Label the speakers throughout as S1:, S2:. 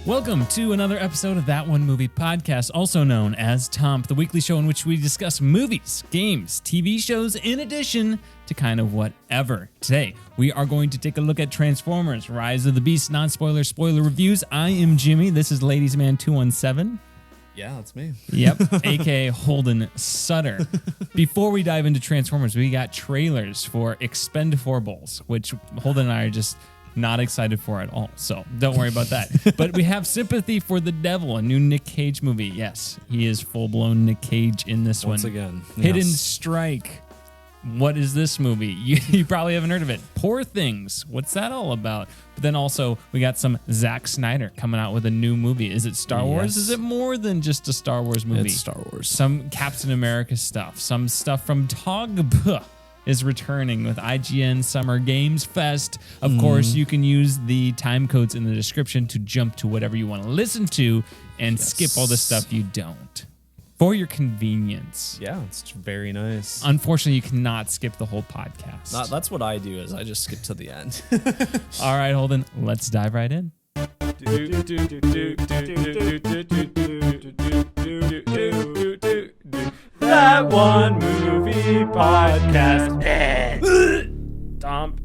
S1: Welcome to another episode of That One Movie Podcast, also known as TOMP, the weekly show in which we discuss movies, games, TV shows, in addition to kind of whatever. Today, we are going to take a look at Transformers: Rise of the Beast, non-spoiler, spoiler reviews. I am Jimmy. This is Ladies Man 217.
S2: Yeah, that's me.
S1: Yep, aka Holden Sutter. Before we dive into Transformers, we got trailers for Expendables, which Holden and I are just not excited for at all, so don't worry about that. But we have Sympathy for the Devil, a new Nick Cage movie. Yes, he is full-blown Nick Cage in this
S2: Once
S1: one.
S2: again.
S1: Hidden
S2: Yes.
S1: Strike. What is this movie? You probably haven't heard of it. Poor Things. What's that all about? But then also, we got some Zack Snyder coming out with a new movie. Is it Star Wars? Is it more than just a Star Wars movie?
S2: It's Star Wars.
S1: Some Captain America stuff. Some stuff from TOMP is returning with IGN Summer Games Fest. Of course, you can use the time codes in the description to jump to whatever you want to listen to and skip all the stuff you don't, for your convenience.
S2: Yeah, it's very nice.
S1: Unfortunately, you cannot skip the whole podcast.
S2: That's what I do, is I just skip to the end.
S1: All right, Holden, let's dive right in.
S2: That One Movie Podcast.
S1: Tom.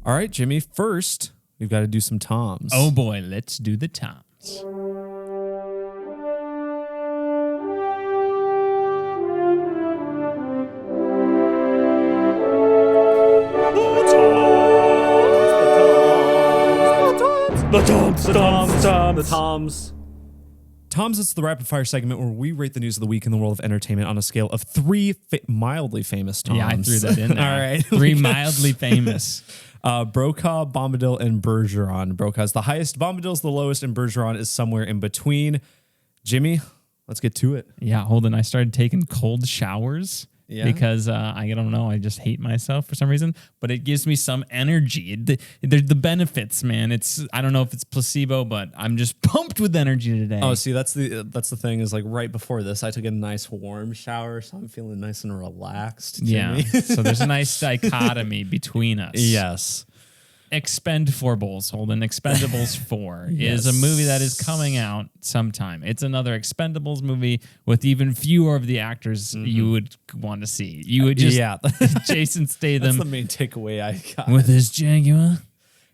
S2: All right, Jimmy, first, we've got to do some toms.
S1: Oh boy, let's do the toms.
S2: The toms. Toms is the rapid fire segment where we rate the news of the week in the world of entertainment on a scale of three mildly famous toms.
S1: Yeah, I threw that in there.
S2: All right.
S1: Three mildly famous.
S2: Brokaw, Bombadil, and Bergeron. Brokaw is the highest, Bombadil is the lowest, and Bergeron is somewhere in between. Jimmy, let's get to it.
S1: Yeah, Holden, I started taking cold showers.
S2: Yeah.
S1: Because I don't know, I just hate myself for some reason, but it gives me some energy. The benefits, man. I don't know if it's placebo, but I'm just pumped with energy today.
S2: Oh, see, that's the thing is, like, right before this, I took a nice warm shower, so I'm feeling nice and relaxed. Jimmy.
S1: Yeah. So there's a nice dichotomy between us.
S2: Yes.
S1: Expendables, Holden. Expendables 4 is a movie that is coming out sometime. It's another Expendables movie with even fewer of the actors you would want to see. You would just Jason Statham.
S2: That's the main takeaway I got.
S1: With his Jaguar.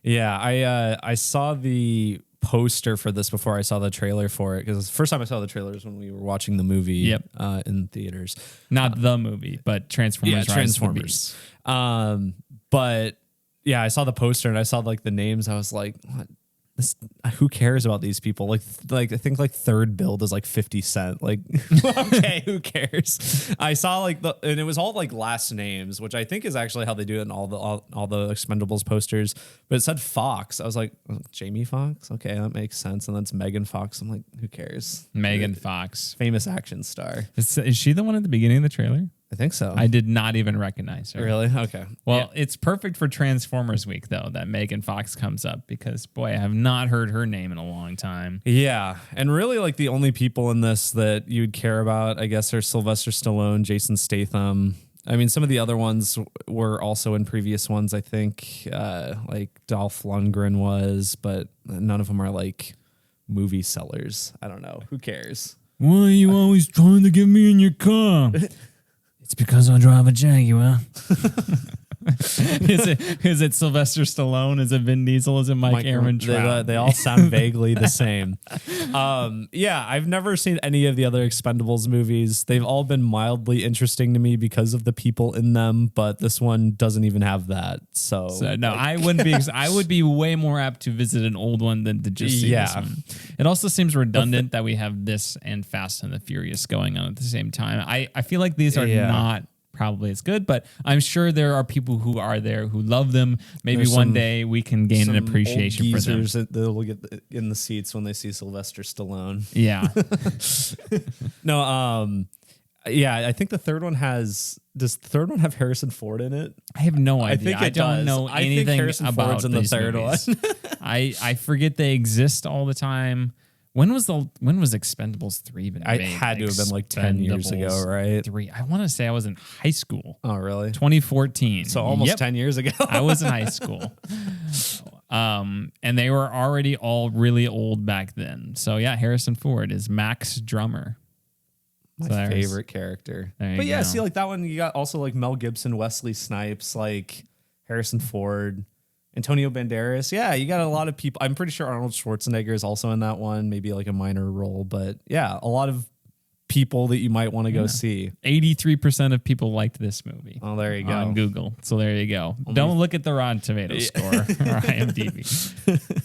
S2: Yeah, I saw the poster for this before I saw the trailer for it, because the first time I saw the trailer was when we were watching the movie in theaters.
S1: Not the movie, but Transformers.
S2: Yeah, Transformers. But yeah, I saw the poster and I saw like the names. I was like, what? Who cares about these people? Like I think like third build is like 50 Cent. Like, okay, who cares? I saw and it was all like last names, which I think is actually how they do it in all the Expendables posters. But it said Fox. I was like, Jamie Foxx? Okay, that makes sense. And then it's Megan Fox. I'm like, who cares?
S1: Megan Fox,
S2: famous action star.
S1: Is she the one at the beginning of the trailer?
S2: I think so.
S1: I did not even recognize her.
S2: Really? Okay.
S1: Well, it's perfect for Transformers Week, though, that Megan Fox comes up, because, boy, I have not heard her name in a long time.
S2: Yeah. And really, like, the only people in this that you'd care about, I guess, are Sylvester Stallone, Jason Statham. I mean, some of the other ones were also in previous ones, I think, like Dolph Lundgren was, but none of them are, like, movie sellers. I don't know. Who cares?
S1: Why are you always trying to get me in your car? It's because I drive a Jaguar. Is it Sylvester Stallone? Is it Vin Diesel? Is it Mike Ehrmantraut?
S2: They all sound vaguely the same. Yeah, I've never seen any of the other Expendables movies. They've all been mildly interesting to me because of the people in them, but this one doesn't even have that. So
S1: no, I wouldn't be. I would be way more apt to visit an old one than to just see this one. It also seems redundant that we have this and Fast and the Furious going on at the same time. I feel like these are not probably as good, but I'm sure there are people who are there who love them. Maybe one day we can gain an appreciation for them.
S2: That will get in the seats when they see Sylvester Stallone.
S1: Yeah.
S2: No, yeah, I think the third one has. Does the third one have Harrison Ford in it?
S1: I have no idea.
S2: I don't
S1: know anything
S2: I think Harrison
S1: about
S2: Ford's in the third
S1: movies.
S2: one.
S1: I forget they exist all the time. When was Expendables 3 been made?
S2: It had to have been like 10 years ago, right?
S1: 3. I want to say I was in high school.
S2: Oh, really?
S1: 2014.
S2: So almost 10 years ago.
S1: I was in high school. And they were already all really old back then. So yeah, Harrison Ford is Max Drummer.
S2: My favorite character. But yeah, see, like that one, you got also like Mel Gibson, Wesley Snipes, like Harrison Ford, Antonio Banderas. Yeah, you got a lot of people. I'm pretty sure Arnold Schwarzenegger is also in that one, maybe like a minor role. But yeah, a lot of people that you might want to go see.
S1: 83% of people liked this movie.
S2: Oh, there you go.
S1: On Google. So there you go. Don't look at the Rotten Tomatoes score or IMDb.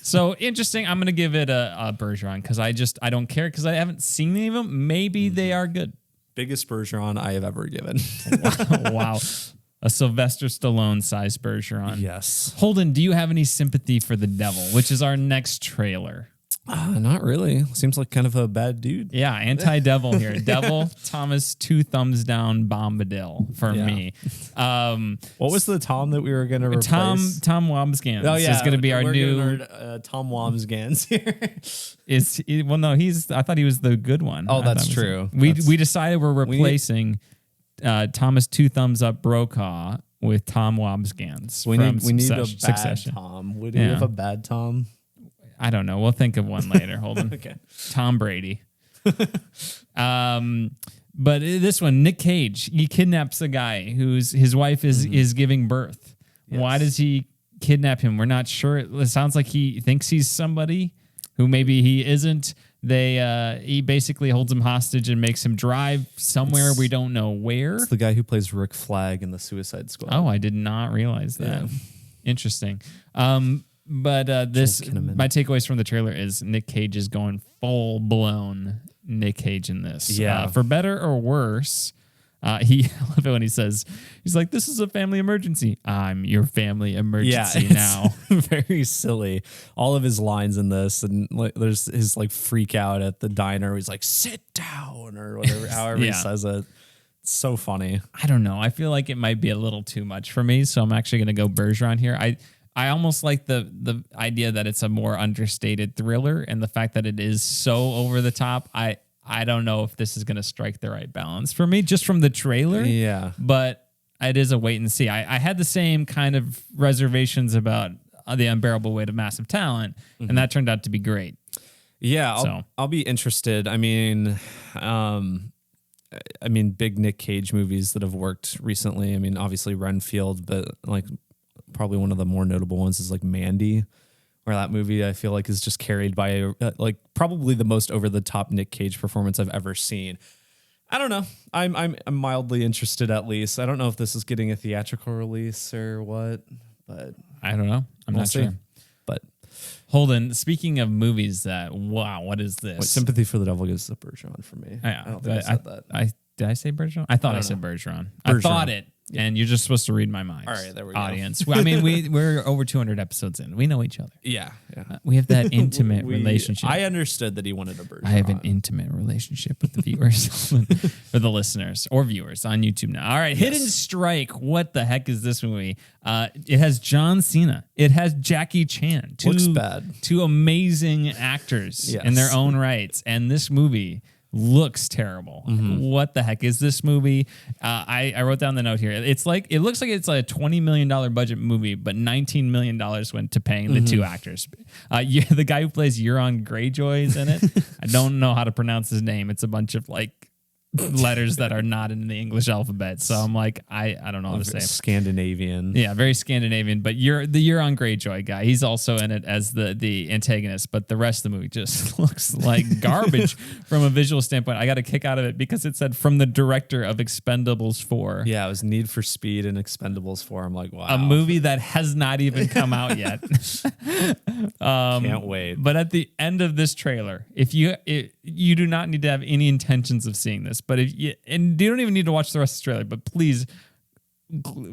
S1: So interesting. I'm going to give it a Bergeron because I don't care because I haven't seen any of them. Maybe they are good.
S2: Biggest Bergeron I have ever given.
S1: Wow. A Sylvester Stallone sized Bergeron.
S2: Yes.
S1: Holden, do you have any sympathy for the devil, which is our next trailer?
S2: Not really. Seems like kind of a bad dude.
S1: Yeah, anti-devil here. Devil, Thomas, 2 thumbs down, Bombadil for me.
S2: What was the Tom that we were going to replace?
S1: Tom Wambsgans.
S2: Oh yeah,
S1: is going to be our new
S2: Tom Wambsgans here.
S1: I thought he was the good one.
S2: Oh, that's true.
S1: We decided we're replacing Thomas 2 thumbs up Brokaw with Tom Wambsgans.
S2: We need a bad
S1: Succession.
S2: Tom. Would we have a bad Tom?
S1: I don't know. We'll think of one later. Hold on.
S2: Okay.
S1: Tom Brady. But this one, Nick Cage, he kidnaps a guy his wife is giving birth. Yes. Why does he kidnap him? We're not sure. It sounds like he thinks he's somebody who maybe he isn't. He basically holds him hostage and makes him drive somewhere we don't know where.
S2: It's the guy who plays Rick Flag in the Suicide Squad.
S1: Oh, I did not realize that. Yeah. Interesting. But my takeaways from the trailer is Nick Cage is going full blown Nick Cage in this.
S2: Yeah.
S1: For better or worse, I love it when he says, he's like, this is a family emergency. I'm your family emergency now.
S2: Very silly. All of his lines in this, and like, there's his like freak out at the diner. He's like, sit down or whatever, however he says it. It's so funny.
S1: I don't know. I feel like it might be a little too much for me. So I'm actually going to go Bergeron here. I almost like the idea that it's a more understated thriller, and the fact that it is so over the top. I don't know if this is going to strike the right balance for me just from the trailer.
S2: Yeah.
S1: But it is a wait and see. I had the same kind of reservations about The Unbearable Weight of Massive Talent, and that turned out to be great.
S2: Yeah, I'll be interested. I mean, big Nick Cage movies that have worked recently. I mean, obviously Renfield, but like probably one of the more notable ones is like Mandy, where that movie I feel like is just carried by like probably the most over the top Nick Cage performance I've ever seen. I don't know. I'm mildly interested at least. I don't know if this is getting a theatrical release or what, but
S1: I don't know. I'm not sure.
S2: But
S1: Holden, speaking of movies what is this?
S2: Sympathy for the Devil gives a Bergeron for me.
S1: Yeah,
S2: I don't think I said that.
S1: Did I say Bergeron? I thought I said Bergeron. I thought it. Yeah. And you're just supposed to read my mind.
S2: All right, there we
S1: go. Audience. I mean, we're over 200 episodes in. We know each other.
S2: Yeah.
S1: We have that intimate relationship.
S2: I understood that he wanted a Bergeron.
S1: I have an intimate relationship with the viewers, or the listeners, or viewers on YouTube now. All right, yes. Hidden Strike. What the heck is this movie? It has John Cena. It has Jackie Chan.
S2: Looks bad.
S1: 2 amazing actors in their own rights. And this movie looks terrible. What the heck is this movie? I wrote down the note here. It looks like it's a $20 million budget movie, but $19 million went to paying the 2 actors. The guy who plays Euron Greyjoy is in it. I don't know how to pronounce his name. It's a bunch of like letters that are not in the English alphabet. So I'm like, I don't know how to say it.
S2: Scandinavian.
S1: Yeah, very Scandinavian. But the Euron Greyjoy guy, he's also in it as the antagonist. But the rest of the movie just looks like garbage from a visual standpoint. I got a kick out of it because it said from the director of Expendables 4.
S2: Yeah, it was Need for Speed and Expendables 4. I'm like, wow.
S1: A movie that has not even come out yet.
S2: Can't wait.
S1: But at the end of this trailer, if you do not need to have any intentions of seeing this, but you don't even need to watch the rest of the trailer, but please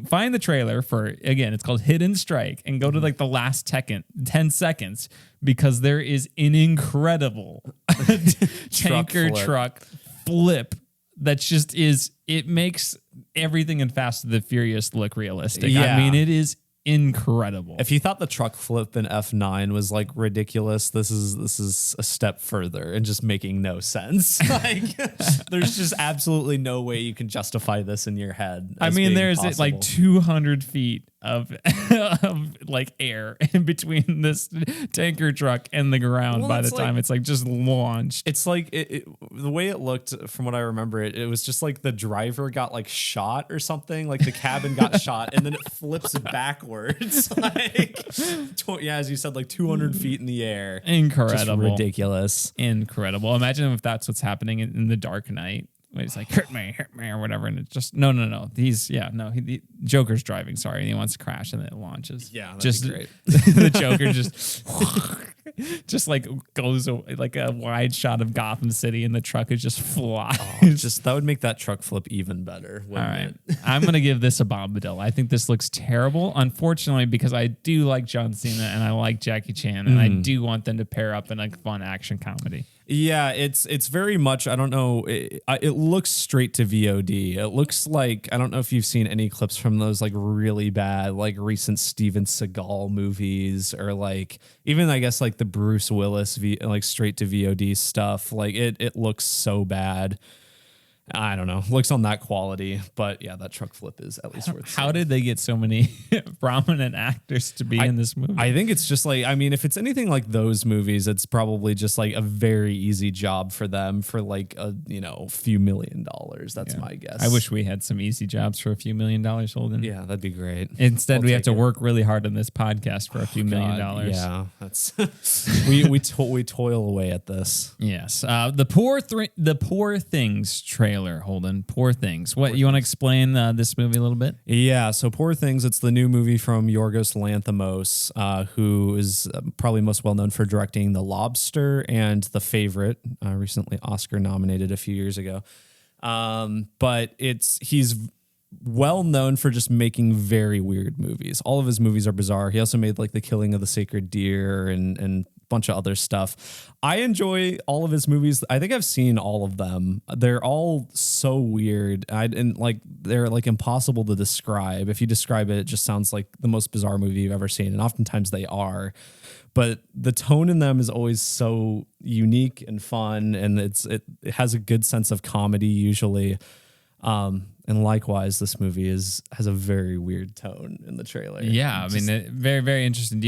S1: find the trailer for, again, it's called Hidden Strike, and go to like the last 10 seconds, because there is an incredible tanker truck flip that just it makes everything in Fast and the Furious look realistic.
S2: Yeah.
S1: I mean, it is incredible.
S2: If you thought the truck flip in F9 was like ridiculous, this is a step further and just making no sense. Like, there's just absolutely no way you can justify this in your head.
S1: I mean, there's like 200 feet of, of like air in between this tanker truck and the ground by the time it's like just launched.
S2: It's like the way it looked from what I remember, it was just like the driver got like shot or something, like the cabin got shot and then it flips backwards. Like, as you said, like 200 feet in the air.
S1: Incredible.
S2: Just ridiculous.
S1: Incredible. Imagine if that's what's happening in the Dark Knight. He's like, hit me, or whatever. And it's just, no. Joker's driving, sorry. And he wants to crash and then it launches.
S2: Yeah, that'd
S1: just
S2: be great.
S1: The Joker just like goes like a wide shot of Gotham City and the truck is just flying.
S2: That would make that truck flip even better.
S1: All right. I'm going to give this a Bombadil. I think this looks terrible, unfortunately, because I do like John Cena and I like Jackie Chan and I do want them to pair up in a fun action comedy.
S2: Yeah, it's very much, I don't know, it looks straight to VOD. It looks like, I don't know if you've seen any clips from those like really bad, like recent Steven Seagal movies or like even I guess like the Bruce Willis like straight to VOD stuff. Like it looks so bad. I don't know. Looks on that quality, but yeah, that truck flip is at least worth.
S1: How did they get so many prominent actors to be in this movie?
S2: I think it's just like, I mean, if it's anything like those movies, it's probably just like a very easy job for them for like a few $1 million. That's my guess.
S1: I wish we had some easy jobs for a few $1 million, Holden.
S2: Yeah, that'd be great.
S1: Instead, we have to work really hard on this podcast for a few $1 million.
S2: Yeah, that's we toil away at this.
S1: Yes, the Poor Things trailer. Holden, Poor Things. You want to explain this movie a little bit?
S2: Yeah, so Poor Things, it's the new movie from Yorgos Lanthimos, who is probably most well known for directing The Lobster and The Favorite, recently Oscar nominated a few years ago. But he's well known for just making very weird movies. All of his movies are bizarre. He also made like The Killing of the Sacred Deer and bunch of other stuff. I enjoy all of his movies. I think I've seen all of them. They're all so weird. They're like impossible to describe. If you describe it, it just sounds like the most bizarre movie you've ever seen. And oftentimes they are. But the tone in them is always so unique and fun. And it has a good sense of comedy usually. And likewise, this movie has a very weird tone in the trailer.
S1: Yeah, very, very interesting.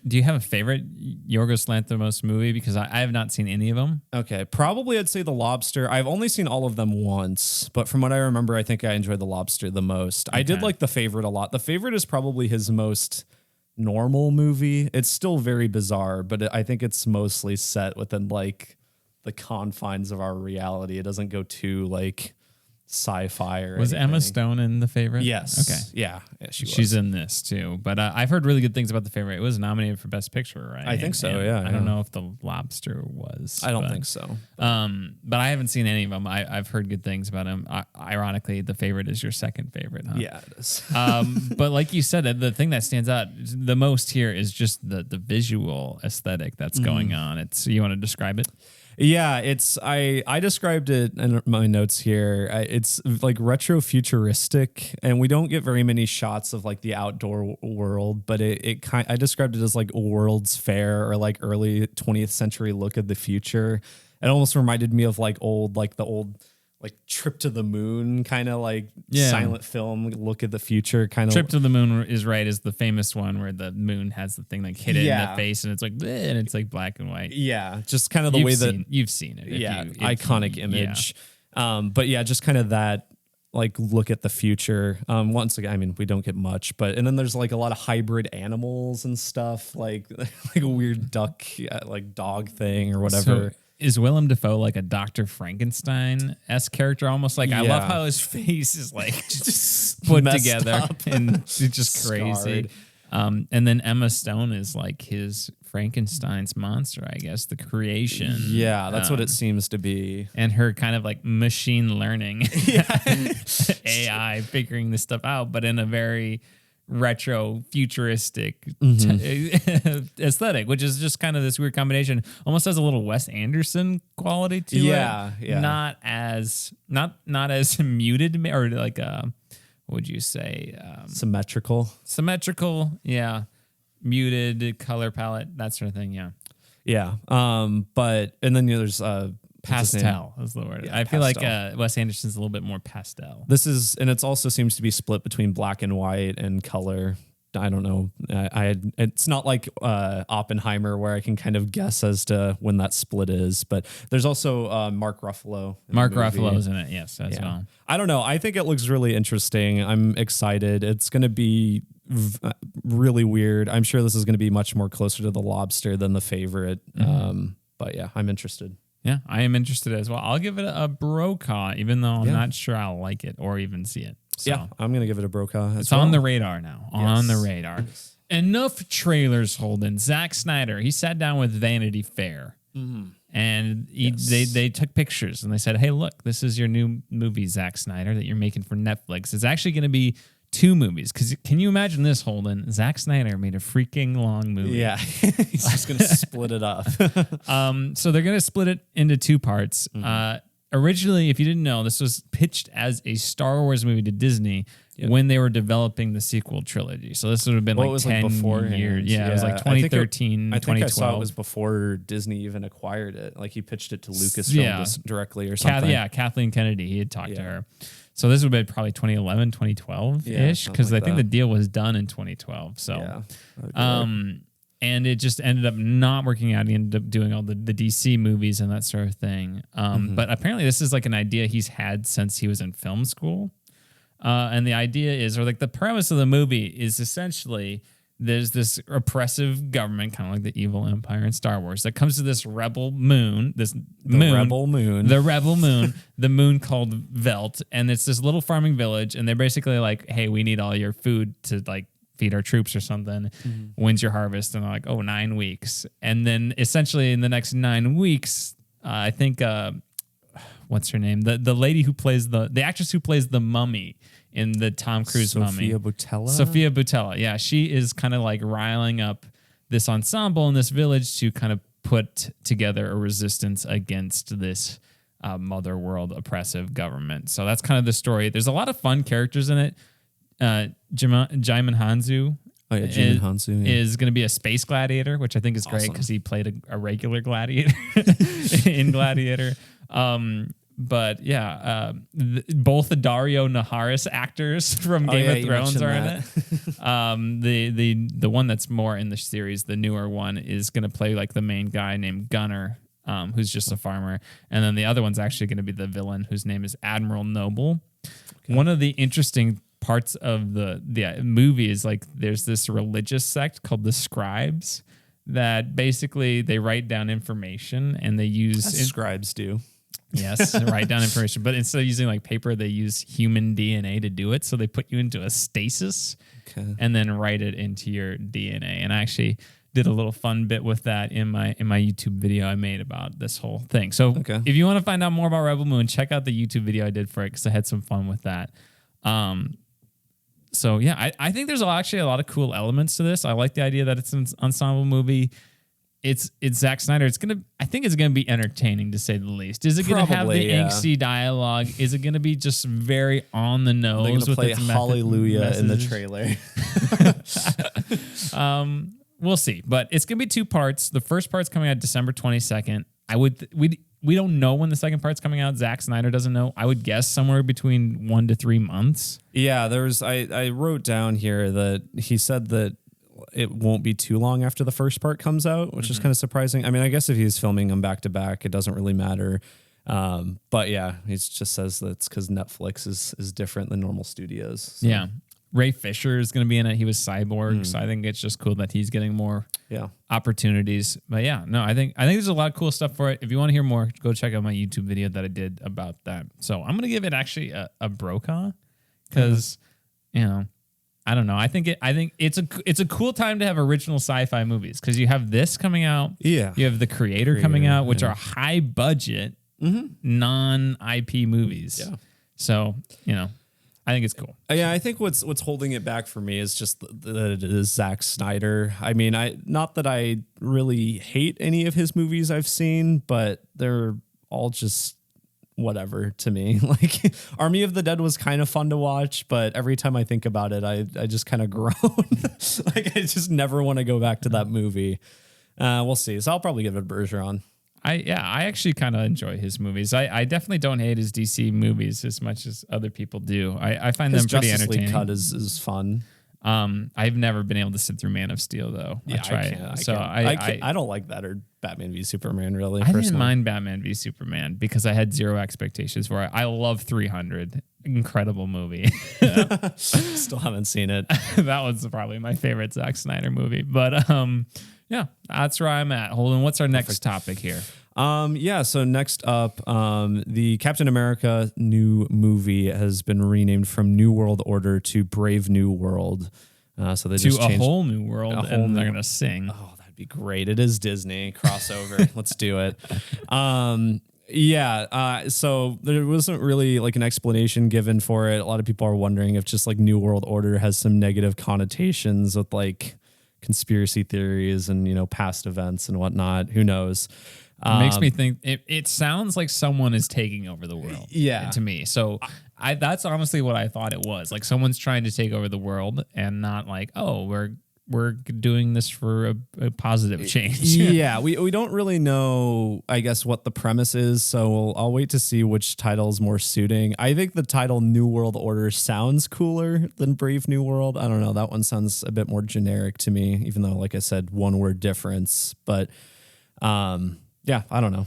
S1: Do you have a favorite Yorgos Lanthimos movie? Because I have not seen any of them.
S2: Okay, probably I'd say The Lobster. I've only seen all of them once, but from what I remember, I think I enjoyed The Lobster the most. Okay. I did like The Favorite a lot. The Favorite is probably his most normal movie. It's still very bizarre, but I think it's mostly set within like the confines of our reality. It doesn't go too like sci-fi or
S1: was
S2: anything.
S1: Emma Stone in The Favorite?
S2: Yes.
S1: Okay.
S2: Yeah,
S1: she's in this too. But I've heard really good things about The Favorite. It was nominated for Best Picture, right?
S2: I think so. Yeah.
S1: I don't know if The Lobster was.
S2: I don't think so.
S1: But I haven't seen any of them. I've heard good things about him. Ironically, The Favorite is your second favorite, huh?
S2: Yeah, it is.
S1: But like you said, the thing that stands out the most here is just the visual aesthetic that's going on. You want to describe it?
S2: Yeah, I described it in my notes here. It's like retro futuristic, and we don't get very many shots of like the outdoor world, but I described it as like a World's Fair or like early 20th century look at the future. It almost reminded me of like the old Trip to the Moon kind of like silent film look at the future kind of.
S1: Trip to the Moon is the famous one where the moon has the thing like hit it in the face and it's like bleh, and it's like black and white.
S2: Yeah, just kind of the way that
S1: you've seen it.
S2: Iconic image. Yeah. But yeah, just kind of that like look at the future. Once again, we don't get much, and then there's like a lot of hybrid animals and stuff like a weird duck like dog thing or whatever.
S1: So, is Willem Dafoe like a Dr. Frankenstein-esque character? Almost like I love how his face is like just put together and it's just crazy. And then Emma Stone is like his Frankenstein's monster, I guess, the creation.
S2: Yeah, that's what it seems to be.
S1: And her kind of like machine learning AI figuring this stuff out, but in a very retro futuristic aesthetic, which is just kind of this weird combination. Almost has a little Wes Anderson quality to it. Yeah. Not as muted or like what would you say?
S2: Symmetrical.
S1: Yeah. Muted color palette, that sort of thing. Yeah.
S2: Yeah. But and then there's
S1: pastel is the word. Yeah, I feel like Wes Anderson's a little bit more pastel.
S2: And it also seems to be split between black and white and color. I don't know. It's not like Oppenheimer where I can kind of guess as to when that split is. But there's also Mark Ruffalo.
S1: Mark Ruffalo's in it, yes, as well.
S2: I don't know. I think it looks really interesting. I'm excited. It's going to be really weird. I'm sure this is going to be much more closer to The Lobster than The Favorite. But yeah, I'm interested.
S1: Yeah, I am interested as well. I'll give it a brokaw, even though I'm not sure I'll like it or even see it. So.
S2: Yeah, I'm going to give it a brokaw.
S1: It's on the radar now. On the radar. Yes. Enough trailers, Holden. Zack Snyder, he sat down with Vanity Fair. And they took pictures and they said, hey, look, this is your new movie, Zack Snyder, that you're making for Netflix. It's actually going to be 2 movies. Because can you imagine this, Holden? Zack Snyder made a freaking long movie.
S2: Yeah. He's just going to split it up.
S1: So they're going to split it into 2 parts. Originally, if you didn't know, this was pitched as a Star Wars movie to Disney when they were developing the sequel trilogy. So this would have been 10 years. Yeah, it was like 2013,
S2: I
S1: 2012.
S2: I saw it was before Disney even acquired it. Like he pitched it to Lucasfilm directly or something.
S1: Kathleen Kennedy. He had talked to her. So this would have been probably 2011, 2012-ish, because I think the deal was done in 2012. So, and it just ended up not working out. He ended up doing all the DC movies and that sort of thing. But apparently this is like an idea he's had since he was in film school. And the idea is, or like the premise of the movie is essentially there's this oppressive government, kind of like the evil empire in Star Wars, that comes to this rebel moon, the rebel moon, the moon called Velt. And it's this little farming village. And they're basically like, hey, we need all your food to like feed our troops or something. When's your harvest? And they're like, 9 weeks. And then essentially in the next 9 weeks, I think, what's her name? The lady who plays the actress who plays the mummy in the Tom Cruise Mummy. Sophia Boutella. Yeah, she is kind of like riling up this ensemble in this village to kind of put together a resistance against this mother world oppressive government. So that's kind of the story. There's a lot of fun characters in it. Jaimin Hanzo is going to be a space gladiator, which I think is great because he played a regular gladiator in Gladiator. But yeah, both the Dario Naharis actors from Game of Thrones are in it. The one that's more in the series, the newer one, is going to play like the main guy named Gunnar, who's just a farmer. And then the other one's actually going to be the villain, whose name is Admiral Noble. Okay. One of the interesting parts of the movie is like there's this religious sect called the Scribes that basically they write down information and they use...
S2: Scribes do.
S1: Yes, write down information. But instead of using like paper, they use human DNA to do it. So they put you into a stasis and then write it into your DNA. And I actually did a little fun bit with that in my YouTube video I made about this whole thing. So if you want to find out more about Rebel Moon, check out the YouTube video I did for it because I had some fun with that. So yeah, I think there's actually a lot of cool elements to this. I like the idea that it's an ensemble movie. It's Zack Snyder. I think it's gonna be entertaining to say the least. Is it gonna have the angsty dialogue? Is it gonna be just very on the nose?
S2: They're gonna play Hallelujah in the trailer.
S1: We'll see, but it's gonna be 2 parts. The first part's coming out December 22nd. We don't know when the second part's coming out. Zack Snyder doesn't know. I would guess somewhere between 1 to 3 months.
S2: Yeah, I wrote down here that he said that it won't be too long after the first part comes out, which is kind of surprising. I mean, I guess if he's filming them back to back, it doesn't really matter. But yeah, he just says that it's because Netflix is different than normal studios. So.
S1: Yeah. Ray Fisher is going to be in it. He was Cyborg, so I think it's just cool that he's getting more opportunities. But yeah, no, I think there's a lot of cool stuff for it. If you want to hear more, go check out my YouTube video that I did about that. So I'm going to give it actually a brokaw because, I don't know. I think it's a cool time to have original sci-fi movies because you have this coming out.
S2: Yeah.
S1: You have The Creator coming out, which are high budget, non-IP movies. Yeah. So, I think it's cool.
S2: Yeah, I think what's holding it back for me is just that it is Zack Snyder. I mean, not that I really hate any of his movies I've seen, but they're all just whatever to me. Like Army of the Dead was kind of fun to watch, but every time I think about it, I just kind of groan. Like I just never want to go back to that movie. We'll see. So I'll probably give it a Bergeron.
S1: I actually kind of enjoy his movies. I definitely don't hate his DC movies as much as other people do. I find them pretty entertaining.
S2: Justice League cut is fun.
S1: I've never been able to sit through Man of Steel though.
S2: Yeah, I don't like that or Batman v Superman really.
S1: I didn't mind Batman v Superman because I had zero expectations for it. I love 300. Incredible movie.
S2: Still haven't seen it.
S1: That was probably my favorite Zack Snyder movie. But yeah, that's where I'm at. Holden, what's our next topic here?
S2: So next up, the Captain America new movie has been renamed from New World Order to Brave New World. So they just changed
S1: a whole new world, and they're gonna sing.
S2: Oh, that'd be great! It is Disney crossover. Let's do it. So there wasn't really like an explanation given for it. A lot of people are wondering if just like New World Order has some negative connotations with like conspiracy theories and, you know, past events and whatnot. Who knows?
S1: It makes me think it sounds like someone is taking over the world.
S2: Yeah.
S1: To me. So that's honestly what I thought it was. Like someone's trying to take over the world and not like, oh, we're doing this for a positive change.
S2: Yeah, we don't really know, I guess, what the premise is, so I'll wait to see which title is more suiting. I think the title New World Order sounds cooler than Brave New World. I don't know, that one sounds a bit more generic to me, even though, like I said, one word difference. But yeah, I don't know.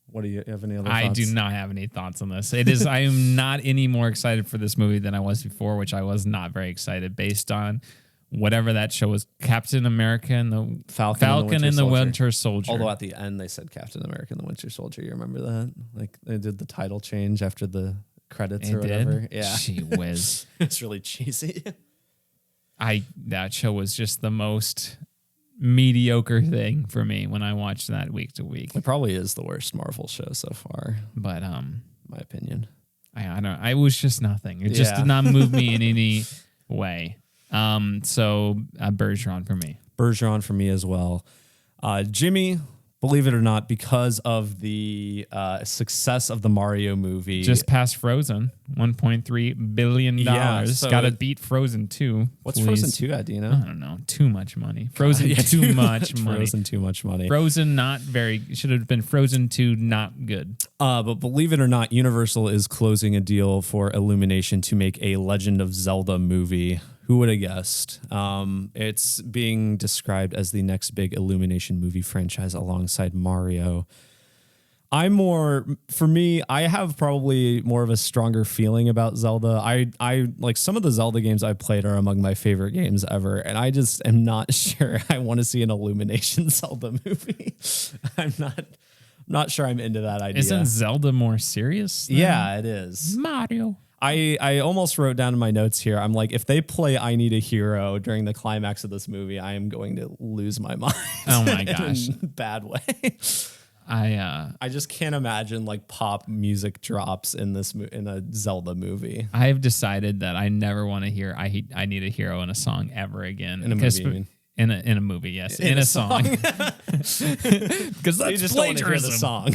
S2: What do you have any other thoughts?
S1: I do not have any thoughts on this. I am not any more excited for this movie than I was before, which I was not very excited based on whatever that show was, Captain America and the Falcon and the Winter Soldier.
S2: Although at the end they said Captain America and the Winter Soldier. You remember that? Like they did the title change after the credits or whatever. Yeah.
S1: Gee whiz.
S2: It's really cheesy.
S1: That show was just the most mediocre thing for me when I watched that week to week.
S2: It probably is the worst Marvel show so far.
S1: But
S2: my opinion.
S1: I was just nothing. It just did not move me in any way. So Bergeron for me.
S2: Bergeron for me as well. Jimmy, believe it or not, because of the success of the Mario movie.
S1: Just passed Frozen, $1.3 billion.
S2: Yeah, so
S1: got to beat Frozen 2.
S2: What's
S1: please.
S2: Frozen 2 at, do you know?
S1: I don't know. Too much money. Frozen too much money.
S2: Frozen too much money.
S1: Frozen not very, should have been Frozen 2 not good.
S2: But believe it or not, Universal is closing a deal for Illumination to make a Legend of Zelda movie. Who would have guessed? It's being described as the next big Illumination movie franchise alongside Mario. I have probably more of a stronger feeling about Zelda. I like some of the Zelda games I've played are among my favorite games ever, and I just am not sure I want to see an Illumination Zelda movie. I'm not sure I'm into that idea.
S1: Isn't Zelda more serious?
S2: Yeah, it is.
S1: Mario.
S2: I almost wrote down in my notes here, I'm like, if they play I Need a Hero during the climax of this movie, I am going to lose my mind.
S1: Oh my gosh.
S2: In a bad way. I just can't imagine like pop music drops in in a Zelda movie.
S1: I've decided that I never want to hear I Need a Hero in a song ever again.
S2: In a movie, you mean?
S1: In a movie, yes. In a song. Because that's
S2: just
S1: plagiarism.
S2: The song.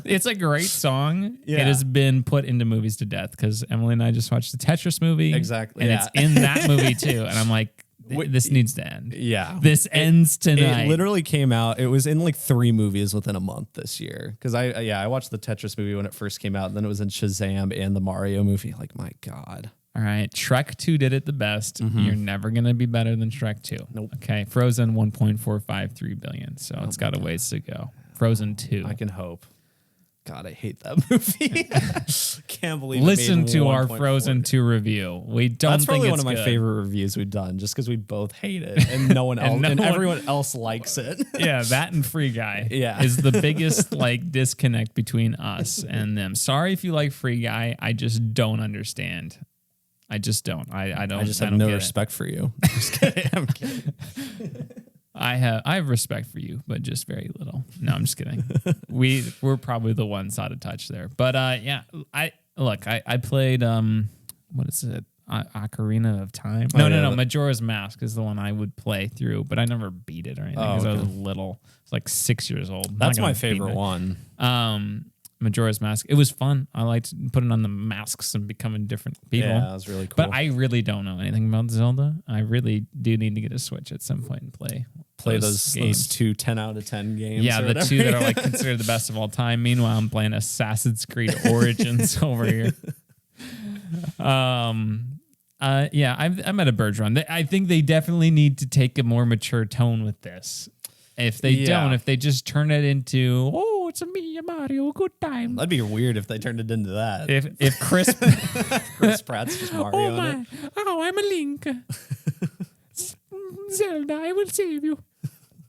S1: It's a great song.
S2: Yeah.
S1: It has been put into movies to death because Emily and I just watched the Tetris movie.
S2: Exactly.
S1: And it's in that movie too. And I'm like, this needs to end.
S2: Yeah.
S1: This ends tonight.
S2: It literally came out. It was in like 3 movies within a month this year. Because I watched the Tetris movie when it first came out. And then it was in Shazam and the Mario movie. Like, my God.
S1: All right. Shrek 2 did it the best. Mm-hmm. You're never going to be better than Shrek 2.
S2: Nope.
S1: Okay. Frozen 1.453 billion. So it's got a ways to go. Frozen 2.
S2: I can hope. God, I hate that movie. Can't believe
S1: Listen to our Frozen 2 review. We don't
S2: That's
S1: think
S2: probably
S1: it's
S2: one of my
S1: good.
S2: favorite reviews we've done, just because we both hate it and no one else and everyone else likes it.
S1: Yeah, that and Free Guy is the biggest like disconnect between us and them. Sorry if you like Free Guy. I just don't understand. I just don't. I don't.
S2: I just have no respect for you. Just kidding. I'm kidding.
S1: I have respect for you, but just very little. No, I'm just kidding. We're probably the ones out of touch there. But yeah, I played what is it? Ocarina of Time. No, Majora's Mask is the one I would play through, but I never beat it or anything because I was little. I was like 6 years old.
S2: That's my favorite one.
S1: Majora's Mask. It was fun. I liked putting on the masks and becoming different people.
S2: Yeah, that was really cool.
S1: But I really don't know anything about Zelda. I really do need to get a Switch at some point and play
S2: those 2 10 out of 10 games.
S1: Yeah, the 2 that are like considered the best of all time. Meanwhile, I'm playing Assassin's Creed Origins over here. Yeah, I'm at a Bergeron. I think they definitely need to take a more mature tone with this. If they don't, if they just turn it into, oh, it's a me, Mario, good time.
S2: That'd be weird if they turned it into that.
S1: If Chris
S2: Chris Pratt's just Mario in it.
S1: Oh, I'm a Link. Zelda, I will save you.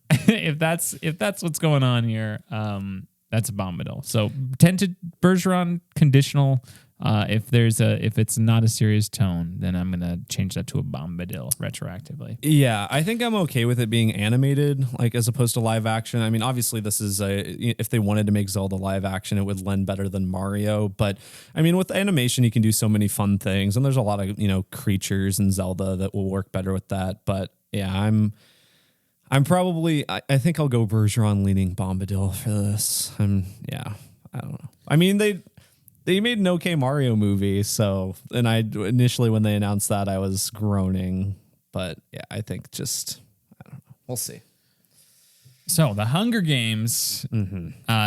S1: if that's what's going on here, that's a Bombadil. So tinted Bergeron conditional. If it's not a serious tone, then I'm gonna change that to a Bombadil retroactively.
S2: Yeah, I think I'm okay with it being animated, like as opposed to live action. I mean, obviously this is if they wanted to make Zelda live action, it would lend better than Mario. But I mean, with animation, you can do so many fun things, and there's a lot of creatures in Zelda that will work better with that. But yeah, I'm probably I think I'll go Bergeron leaning Bombadil for this. I don't know. I mean They made an okay Mario movie, and I initially when they announced that I was groaning, but yeah, I think I don't know. We'll see.
S1: So the Hunger Games,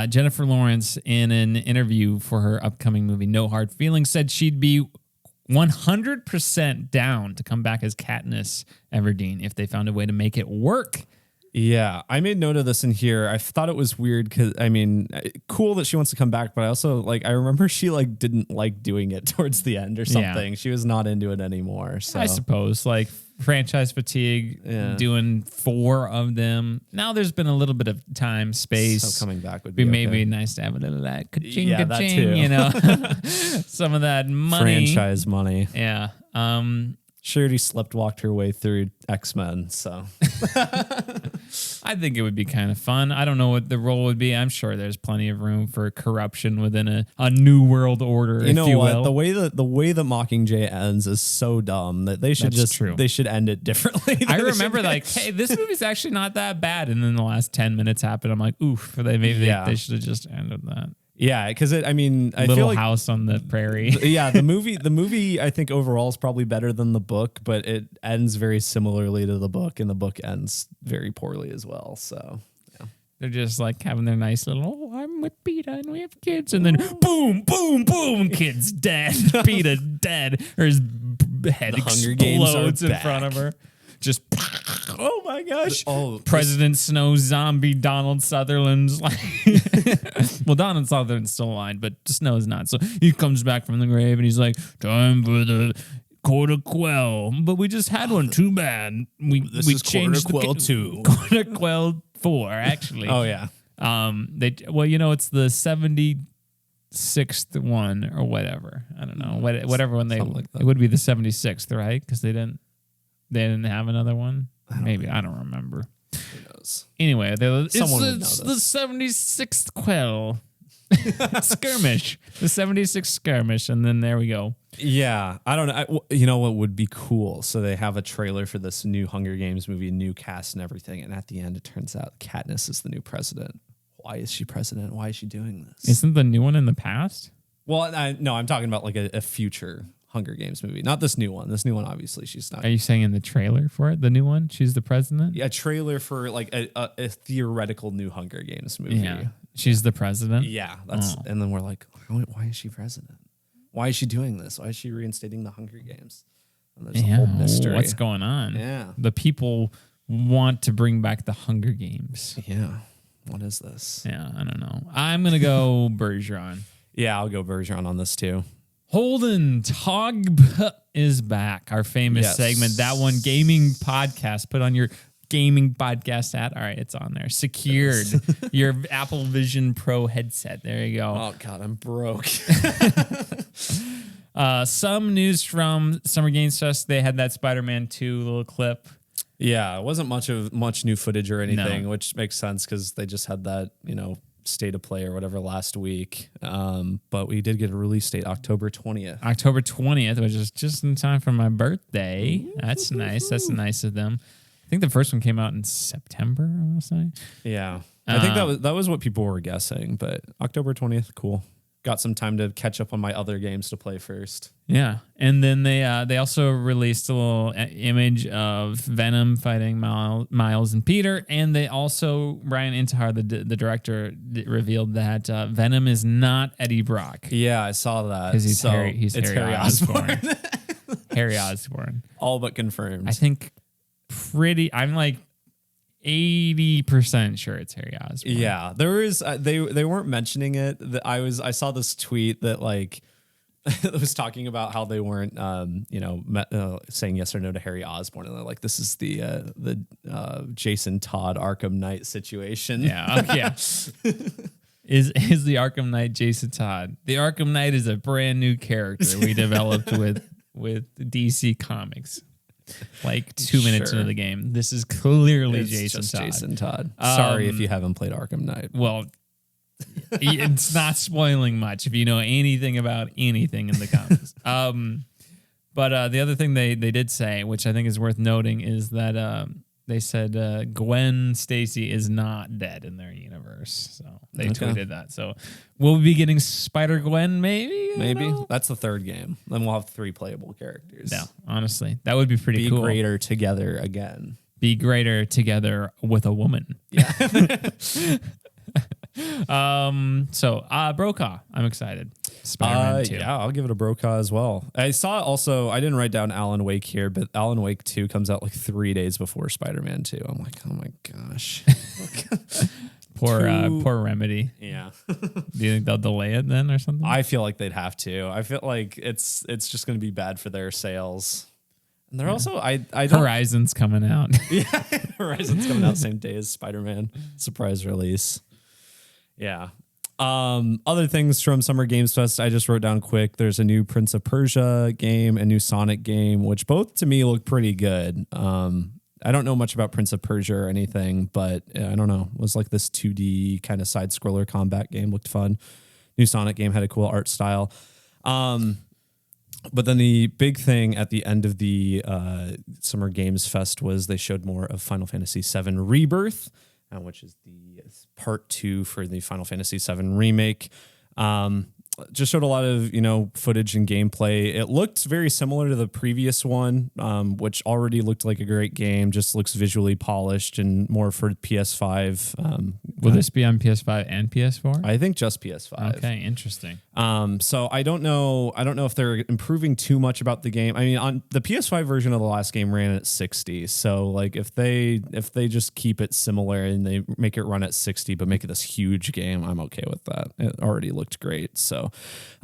S1: Jennifer Lawrence in an interview for her upcoming movie No Hard Feelings said she'd be 100% down to come back as Katniss Everdeen if they found a way to make it work.
S2: Yeah, I made note of this in here. I thought it was weird because, I mean, cool that she wants to come back, but I also, I remember she, didn't like doing it towards the end or something. Yeah. She was not into it anymore. So
S1: I suppose, franchise fatigue, doing 4 of them. Now there's been a little bit of time, space.
S2: So coming back would be
S1: maybe nice to have a little ka-ching, ka-ching, some of that money.
S2: Franchise money.
S1: Yeah.
S2: She already sleepwalked her way through X-Men, so.
S1: I think it would be kind of fun. I don't know what the role would be. I'm sure there's plenty of room for corruption within a new world order.
S2: You know what? Will. The way that Mockingjay ends is so dumb that they should they should end it differently.
S1: I remember hey, this movie's actually not that bad, and then the last 10 minutes happened. I'm like, oof, they should have just ended that.
S2: Yeah, because I
S1: feel like House on the Prairie.
S2: The movie I think overall is probably better than the book, but it ends very similarly to the book, and the book ends very poorly as well. So yeah.
S1: They're just having their nice little, I'm with Peeta and we have kids, and then boom, boom, boom, kid's dead. Peeta dead, or his head explodes in front of her. Just, oh my gosh. President Snow zombie Donald Sutherland's well, Donald Sutherland's still alive, but Snow's not. So he comes back from the grave and he's like, time for the Quarter Quell. But we just had one. Too bad. We changed
S2: Quarter Quell 2.
S1: Quarter Quell 4, actually.
S2: Oh, yeah.
S1: It's the 76th one or whatever. I don't know. Whatever one it would be the 76th, right? Because they didn't have another one? Maybe. I don't remember.
S2: Who knows?
S1: Anyway, it's the 76th Quell. Skirmish. The 76th Skirmish. And then there we go.
S2: Yeah. I don't know. You know what would be cool? So they have a trailer for this new Hunger Games movie, new cast and everything. And at the end, it turns out Katniss is the new president. Why is she president? Why is she doing this?
S1: Isn't the new one in the past?
S2: Well, no, I'm talking about a future Hunger Games movie, not this new one. This new one, obviously, she's not.
S1: Are you saying in the trailer for it, the new one, she's the president?
S2: Yeah, a trailer for a theoretical new Hunger Games movie.
S1: Yeah, she's the president.
S2: Yeah, and then we're like, why is she president? Why is she doing this? Why is she reinstating the Hunger Games? And there's a whole mystery.
S1: What's going on?
S2: Yeah,
S1: the people want to bring back the Hunger Games.
S2: Yeah, what is this?
S1: Yeah, I don't know. I'm gonna go Bergeron.
S2: Yeah, I'll go Bergeron on this too.
S1: Holden Togb is back. Our famous segment, that one gaming podcast. Put on your gaming podcast hat. All right, it's on there. Secured your Apple Vision Pro headset. There you go.
S2: Oh God, I'm broke.
S1: Some news from Summer Games Fest. They had that Spider-Man 2 little clip.
S2: Yeah, it wasn't much new footage or anything, which makes sense because they just had that, state of play or whatever last week. But we did get a release date, October 20th.
S1: October 20th, which is just in time for my birthday. That's nice. That's nice of them. I think the first one came out in September, I want to say.
S2: Yeah. I think that was what people were guessing, but October 20th, cool. Got some time to catch up on my other games to play first.
S1: Yeah, and then they also released a little image of Venom fighting Miles and Peter, and they also, Brian Intihar, the director, revealed that Venom is not Eddie Brock.
S2: Yeah, I saw that.
S1: Because he's Harry Osborn. Harry Osborn.
S2: All but confirmed.
S1: I think I'm like 80% sure it's Harry Osborn.
S2: Yeah, there is. They weren't mentioning it. I saw this tweet that like it was talking about how they weren't saying yes or no to Harry Osborn, and they're like, this is the Jason Todd Arkham Knight situation.
S1: Yeah, yeah. Is the Arkham Knight Jason Todd? The Arkham Knight is a brand new character we developed with DC Comics. Like 2 minutes into the game, this is clearly Jason Todd.
S2: Sorry if you haven't played Arkham Knight.
S1: Well, it's not spoiling much if you know anything about anything in the comics. But the other thing they did say, which I think is worth noting, is that they said Gwen Stacy is not dead in their universe. So they tweeted that. So we'll be getting Spider-Gwen, maybe?
S2: Maybe. That's the third game. Then we'll have 3 playable characters.
S1: No, honestly, that would be pretty cool.
S2: Be greater together again.
S1: Be greater together with a woman.
S2: Yeah.
S1: Brokaw, I'm excited. Spider-Man 2.
S2: Yeah, I'll give it a Brokaw as well. I saw also, I didn't write down Alan Wake here, but Alan Wake 2 comes out like 3 days before Spider-Man 2. I'm like, oh my gosh.
S1: Poor Remedy.
S2: Yeah.
S1: Do you think they'll delay it then or something?
S2: I feel like they'd have to. I feel like it's just going to be bad for their sales. And they're also, I don't,
S1: Horizon's coming out.
S2: Yeah, Horizon's coming out same day as Spider-Man. Surprise release. Yeah. Other things from Summer Games Fest, I just wrote down quick. There's a new Prince of Persia game, a new Sonic game, which both to me look pretty good. I don't know much about Prince of Persia or anything, but I don't know. It was like this 2D kind of side scroller combat game. Looked fun. New Sonic game had a cool art style. But then the big thing at the end of the Summer Games Fest was they showed more of Final Fantasy VII Rebirth, which is the part 2 for the Final Fantasy VII remake. Just showed a lot of, footage and gameplay. It looked very similar to the previous one, which already looked like a great game. Just looks visually polished and more for PS5.
S1: Will this be on PS5 and PS4?
S2: I think just PS5.
S1: Okay, interesting.
S2: So I don't know if they're improving too much about the game. I mean, on the PS5 version of the last game ran at 60. So like if they just keep it similar and they make it run at 60 but make it this huge game, I'm okay with that. It already looked great. So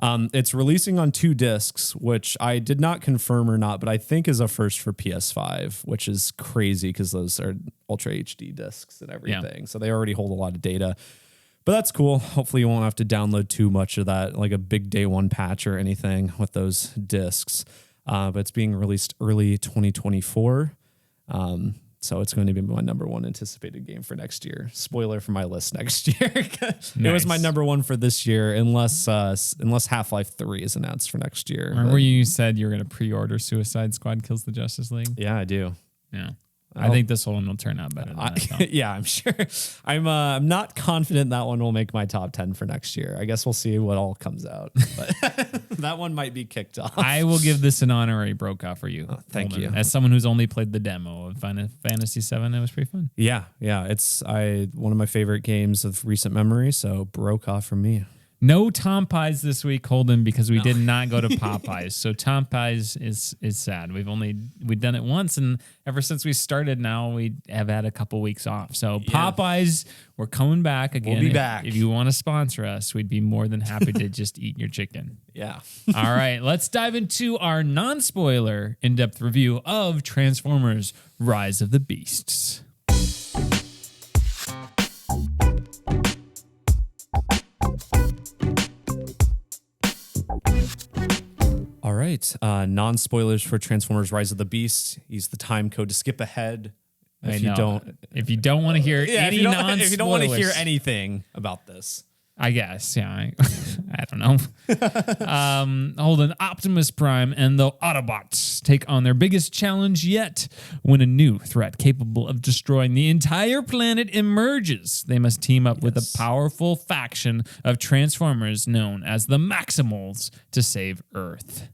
S2: it's releasing on 2 discs, which I did not confirm or not, but I think is a first for PS5, which is crazy because those are Ultra HD discs and everything. Yeah. So they already hold a lot of data. But that's cool. Hopefully you won't have to download too much of that, like a big day one patch or anything with those discs. But it's being released early 2024. So it's going to be my number 1 anticipated game for next year. Spoiler for my list next year. Nice. It was my number 1 for this year, unless Half-Life 3 is announced for next year.
S1: Remember you said you were going to pre-order Suicide Squad Kills the Justice League?
S2: Yeah, I do.
S1: Yeah. I think this one will turn out better than that.
S2: Yeah, I'm sure. I'm not confident that one will make my top 10 for next year. I guess we'll see what all comes out. But that one might be kicked off.
S1: I will give this an honorary Brokaw for you.
S2: Oh, thank you.
S1: As someone who's only played the demo of Final Fantasy VII, it was pretty fun.
S2: Yeah. It's one of my favorite games of recent memory. So Brokaw for me.
S1: No Tom Pies this week, Holden, because we did not go to Popeyes. So Tom Pies is sad. We've done it once, and ever since we started, now we have had a couple weeks off. So Popeyes, we're coming back again.
S2: We'll be back.
S1: If you want to sponsor us, we'd be more than happy to just eat your chicken.
S2: Yeah.
S1: All right, let's dive into our non-spoiler in-depth review of Transformers: Rise of the Beasts.
S2: All right. Non-spoilers for Transformers Rise of the Beast. Use the time code to skip ahead.
S1: If you don't want to hear any non-spoilers.
S2: If you don't want to hear anything about this.
S1: I guess, yeah. I don't know. Holden, Optimus Prime and the Autobots take on their biggest challenge yet. When a new threat capable of destroying the entire planet emerges, they must team up with a powerful faction of Transformers known as the Maximals to save Earth.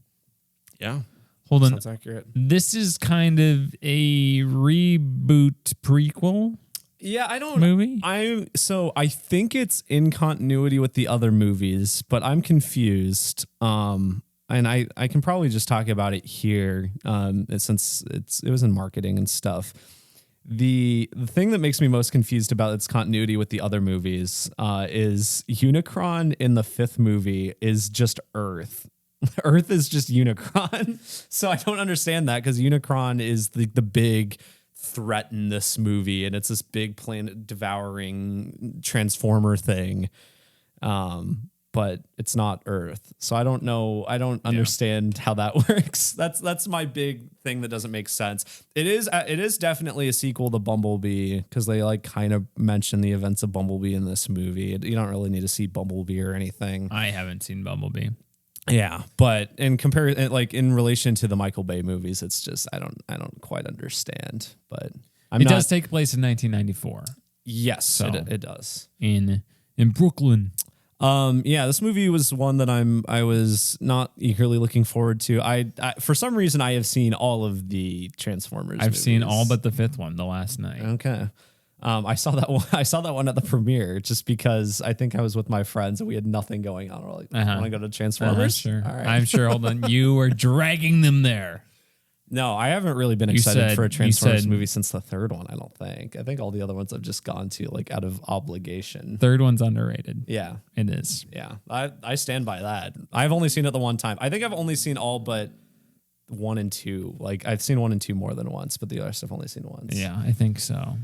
S2: Yeah.
S1: Holden,
S2: sounds accurate.
S1: This is kind of a reboot prequel.
S2: Yeah, I don't
S1: movie.
S2: I think it's in continuity with the other movies, but I'm confused. and I can probably just talk about it here, since it was in marketing and stuff. The thing that makes me most confused about its continuity with the other movies is Unicron in the 5th movie is just Earth. Earth is just Unicron. So I don't understand that, because Unicron is the big threat in this movie, and it's this big planet devouring transformer thing. But it's not Earth. So I don't know. I don't understand how that works. That's my big thing that doesn't make sense. It is definitely a sequel to Bumblebee, because they like kind of mention the events of Bumblebee in this movie. You don't really need to see Bumblebee or anything.
S1: I haven't seen Bumblebee.
S2: Yeah, but in relation to the Michael Bay movies, it's just I don't quite understand. But
S1: it does take place in 1994.
S2: Yes,
S1: so
S2: it does
S1: in Brooklyn.
S2: Yeah, this movie was one that I was not eagerly looking forward to. I for some reason I have seen all of the Transformers.
S1: I've seen all but the 5th one the last night.
S2: Okay. I saw that one. I saw that one at the premiere just because I think I was with my friends and we had nothing going on. We're like, I want to go to Transformers.
S1: Sure.
S2: All right.
S1: I'm sure. Hold on. You were dragging them there.
S2: No, I haven't really been excited for a Transformers movie since the 3rd one, I don't think. I think all the other ones I've just gone to like out of obligation.
S1: 3rd one's underrated.
S2: Yeah.
S1: It is.
S2: Yeah. I stand by that. I've only seen it the one time. I think I've only seen all but 1 and 2. Like I've seen 1 and 2 more than once, but the others I've only seen once.
S1: Yeah, I think so.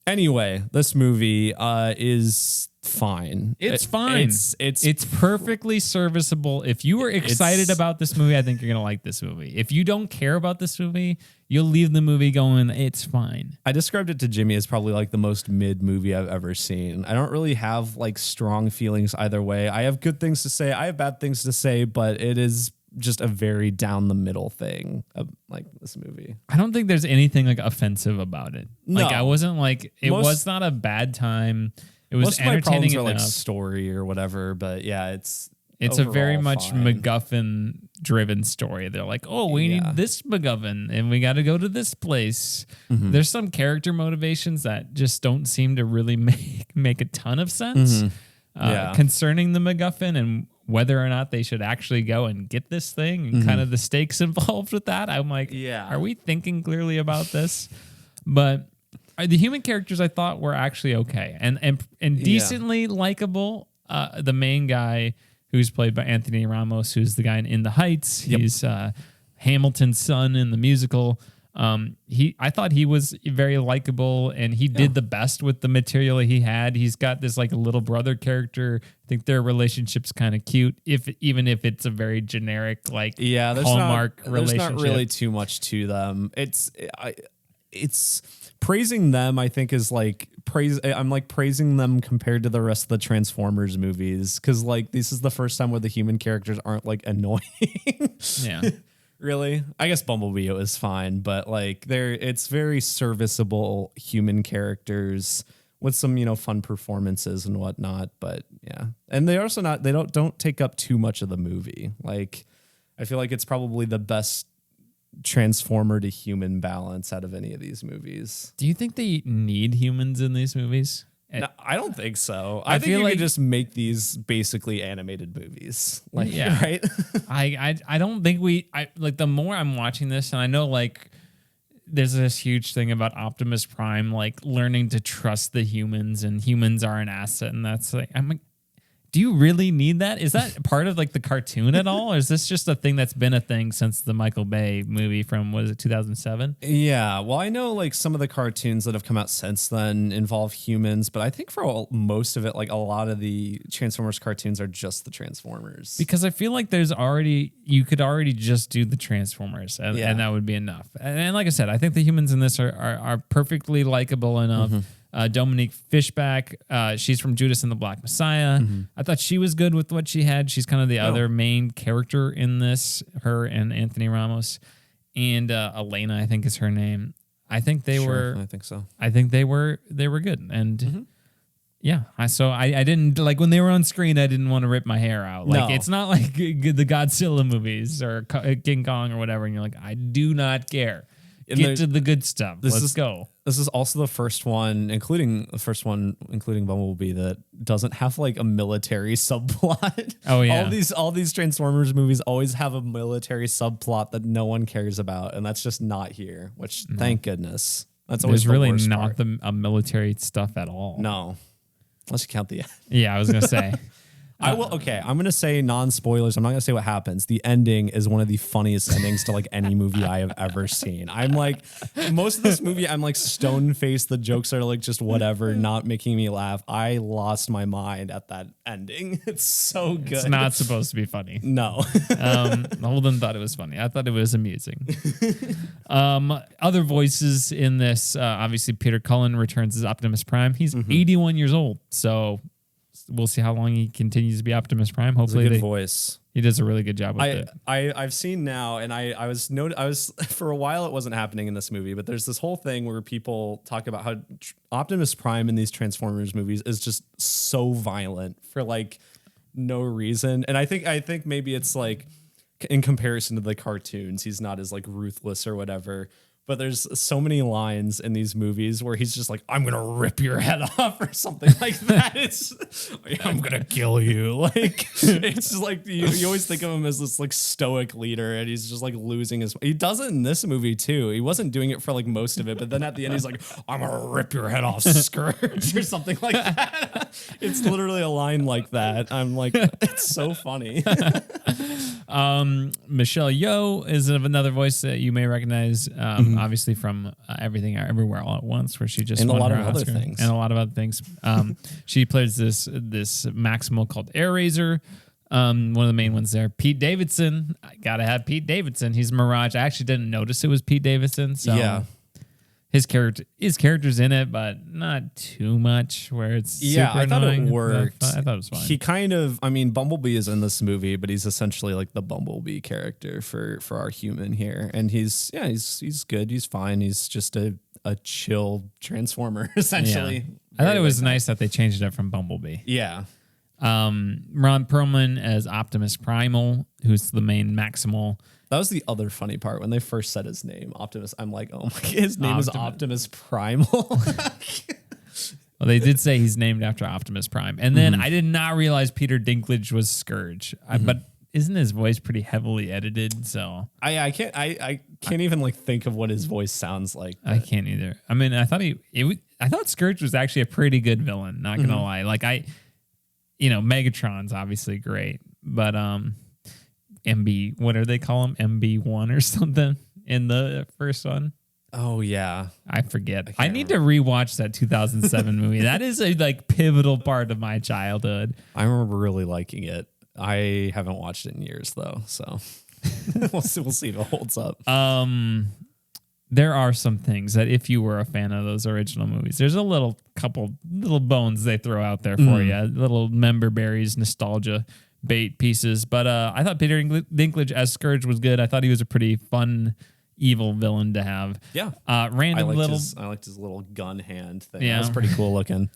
S2: Anyway, this movie is fine.
S1: It's fine. It's perfectly serviceable. If you were excited about this movie, I think you're going to like this movie. If you don't care about this movie, you'll leave the movie going, it's fine.
S2: I described it to Jimmy as probably like the most mid movie I've ever seen. I don't really have like strong feelings either way. I have good things to say. I have bad things to say, but it is just a very down the middle thing of like this movie.
S1: I don't think there's anything like offensive about it.
S2: No.
S1: Like I wasn't like, it was not a bad time. It was
S2: most
S1: entertaining
S2: of my problems
S1: enough.
S2: are like story or whatever, but yeah, it's
S1: a very much
S2: fine.
S1: MacGuffin driven story. They're like, oh, we need this MacGuffin and we got to go to this place.
S2: Mm-hmm.
S1: There's some character motivations that just don't seem to really make a ton of sense concerning the MacGuffin and whether or not they should actually go and get this thing and kind of the stakes involved with that. I'm like, are we thinking clearly about this? But the human characters I thought were actually okay and decently likable. The main guy, who's played by Anthony Ramos, who's the guy in The Heights. He's Hamilton's son in the musical. I thought he was very likable, and he did the best with the material he had. He's got this like a little brother character. I think their relationship's kind of cute, even if it's a very generic like Hallmark relationship.
S2: There's not really too much to them. It's praising them, I think, is like I'm like praising them compared to the rest of the Transformers movies, because like this is the first time where the human characters aren't like annoying.
S1: Yeah.
S2: Really? I guess Bumblebee was fine, but like it's very serviceable human characters with some, fun performances and whatnot. But yeah. And they also don't take up too much of the movie. Like I feel like it's probably the best Transformer to human balance out of any of these movies.
S1: Do you think they need humans in these movies?
S2: No, I don't think so. I think you could just make these basically animated movies. Like, right?
S1: I don't think like the more I'm watching this, and I know like there's this huge thing about Optimus Prime, like learning to trust the humans, and humans are an asset, and that's like I'm like, do you really need that? Is that part of like the cartoon at all? Or is this just a thing that's been a thing since the Michael Bay movie from, what is it, 2007?
S2: Yeah. Well, I know like some of the cartoons that have come out since then involve humans, but I think for most of it, like a lot of the Transformers cartoons are just the Transformers.
S1: Because I feel like you could already just do the Transformers and that would be enough. And like I said, I think the humans in this are perfectly likable enough. Dominique Fishback, she's from Judas and the Black Messiah. I thought she was good with what she had. She's kind of the other main character in this, her and Anthony Ramos. And Elena, I think is her name. I think they were.
S2: I think so.
S1: I think they were good. And I didn't, like when they were on screen, I didn't want to rip my hair out. Like it's not like the Godzilla movies or King Kong or whatever. And you're like, I do not care. Get to the good stuff. Let's go.
S2: This is also the first one, including Bumblebee, that doesn't have like a military subplot.
S1: Oh yeah.
S2: All these Transformers movies always have a military subplot that no one cares about, and that's just not here. Which thank goodness. That's always
S1: There's really
S2: worst
S1: not
S2: part.
S1: a military stuff at all.
S2: No, unless you count the.
S1: Yeah, I was gonna say.
S2: I will. Okay, I'm gonna say non-spoilers. I'm not gonna say what happens. The ending is one of the funniest endings to like any movie I have ever seen. I'm like, most of this movie, I'm like stone faced. The jokes are like just whatever, not making me laugh. I lost my mind at that ending. It's so good.
S1: It's not supposed to be funny.
S2: No.
S1: Holden thought it was funny. I thought it was amusing. Other voices in this, obviously Peter Cullen returns as Optimus Prime. He's 81 years old, so we'll see how long he continues to be Optimus Prime. Hopefully,
S2: it's a good voice.
S1: He does a really good job with it.
S2: I've seen now, and I was for a while it wasn't happening in this movie, but there's this whole thing where people talk about how Optimus Prime in these Transformers movies is just so violent for like no reason, and I think maybe it's like in comparison to the cartoons, he's not as like ruthless or whatever. But there's so many lines in these movies where he's just like, I'm going to rip your head off or something like that. I'm going to kill you. Like, it's just like, you always think of him as this like stoic leader, and he's just like losing his, he does it in this movie too. He wasn't doing it for like most of it, but then at the end he's like, I'm going to rip your head off, Scourge, or something like that. It's literally a line like that. I'm like, it's so funny.
S1: Michelle Yeoh is another voice that you may recognize, obviously from Everything Everywhere All at Once, where she just
S2: and
S1: won
S2: a lot
S1: her
S2: of other
S1: Oscar,
S2: things,
S1: and a lot of other things. She plays this Maximal called Air Razor. One of the main ones there. Pete Davidson, I gotta have Pete Davidson. He's Mirage. I actually didn't notice it was Pete Davidson. So yeah. His character's in it, but not too much where it's super
S2: I thought
S1: annoying.
S2: it worked.
S1: I thought it was fine.
S2: He kind of, I mean, Bumblebee is in this movie, but he's essentially like the Bumblebee character for our human here. And he's good. He's fine. He's just a chill Transformer, essentially.
S1: Yeah. I thought it was nice that they changed it up from Bumblebee.
S2: Yeah.
S1: Ron Perlman as Optimus Primal, who's the main Maximal.
S2: That was the other funny part when they first said his name, Optimus. I'm like, oh my, his name is Optimus Primal.
S1: Well, they did say he's named after Optimus Prime, and then I did not realize Peter Dinklage was Scourge. But isn't his voice pretty heavily edited? So
S2: I can't even like think of what his voice sounds like.
S1: I can't either. I mean, I thought Scourge was actually a pretty good villain. Not gonna lie, like Megatron's obviously great, but MB, what do they call him? MB1 or something in the first one.
S2: Oh yeah,
S1: I forget. I need to rewatch that 2007 movie. That is a like pivotal part of my childhood.
S2: I remember really liking it. I haven't watched it in years though, so we'll see if it holds up.
S1: There are some things that if you were a fan of those original movies, there's a couple little bones they throw out there for you, little member berries, nostalgia bait pieces. But I thought Peter Dinklage as Scourge was good. I thought he was a pretty fun, evil villain to have.
S2: Yeah.
S1: I
S2: liked his little gun hand thing. Yeah. That was pretty cool looking.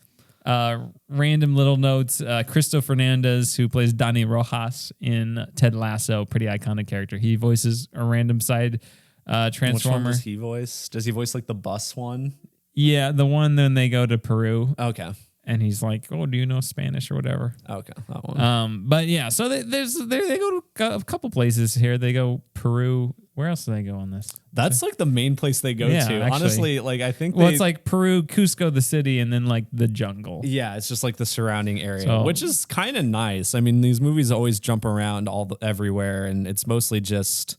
S1: Random little notes. Cristo Fernandez, who plays Donnie Rojas in Ted Lasso, pretty iconic character. He voices a random side Transformer.
S2: Which one does he voice? Does he voice like the bus one?
S1: Yeah, the one then they go to Peru.
S2: Okay.
S1: And he's like, "Oh, do you know Spanish or whatever?"
S2: Okay, that one.
S1: But yeah, so they go to a couple places here. They go Peru. Where else do they go on this?
S2: That's like the main place they go to. Actually. Honestly, like I think.
S1: Well, it's like Peru, Cusco, the city, and then like the jungle.
S2: Yeah, it's just like the surrounding area, which is kind of nice. I mean, these movies always jump around everywhere, and it's mostly just.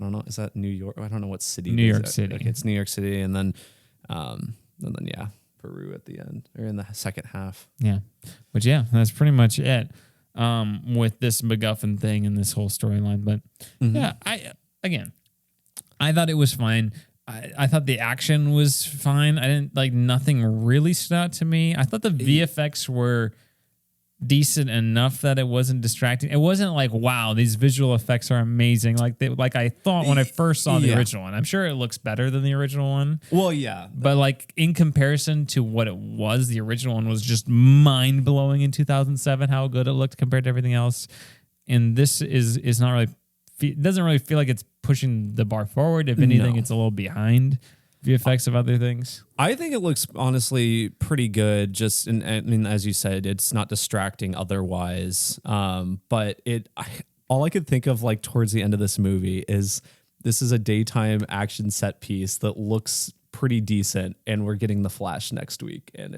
S2: I don't know. Is that New York? I don't know what city.
S1: New York City.
S2: Okay, it's New York City, and then yeah. Peru at the end or in the second half.
S1: Yeah. But yeah, that's pretty much it with this MacGuffin thing and this whole storyline. But yeah, I thought it was fine. I thought the action was fine. I didn't nothing really stood out to me. I thought the VFX were decent enough that it wasn't distracting. It wasn't like, wow, these visual effects are amazing. Like I thought when I first saw the original one. I'm sure it looks better than the original one.
S2: Well, yeah.
S1: But like in comparison to what it was, the original one was just mind blowing in 2007, how good it looked compared to everything else. And this is not really it doesn't really feel like it's pushing the bar forward. If anything, it's a little behind the effects of other things.
S2: I think it looks honestly pretty good. Just, I mean, as you said, it's not distracting otherwise. But all I could think of like towards the end of this movie is this is a daytime action set piece that looks pretty decent, and we're getting the Flash next week, and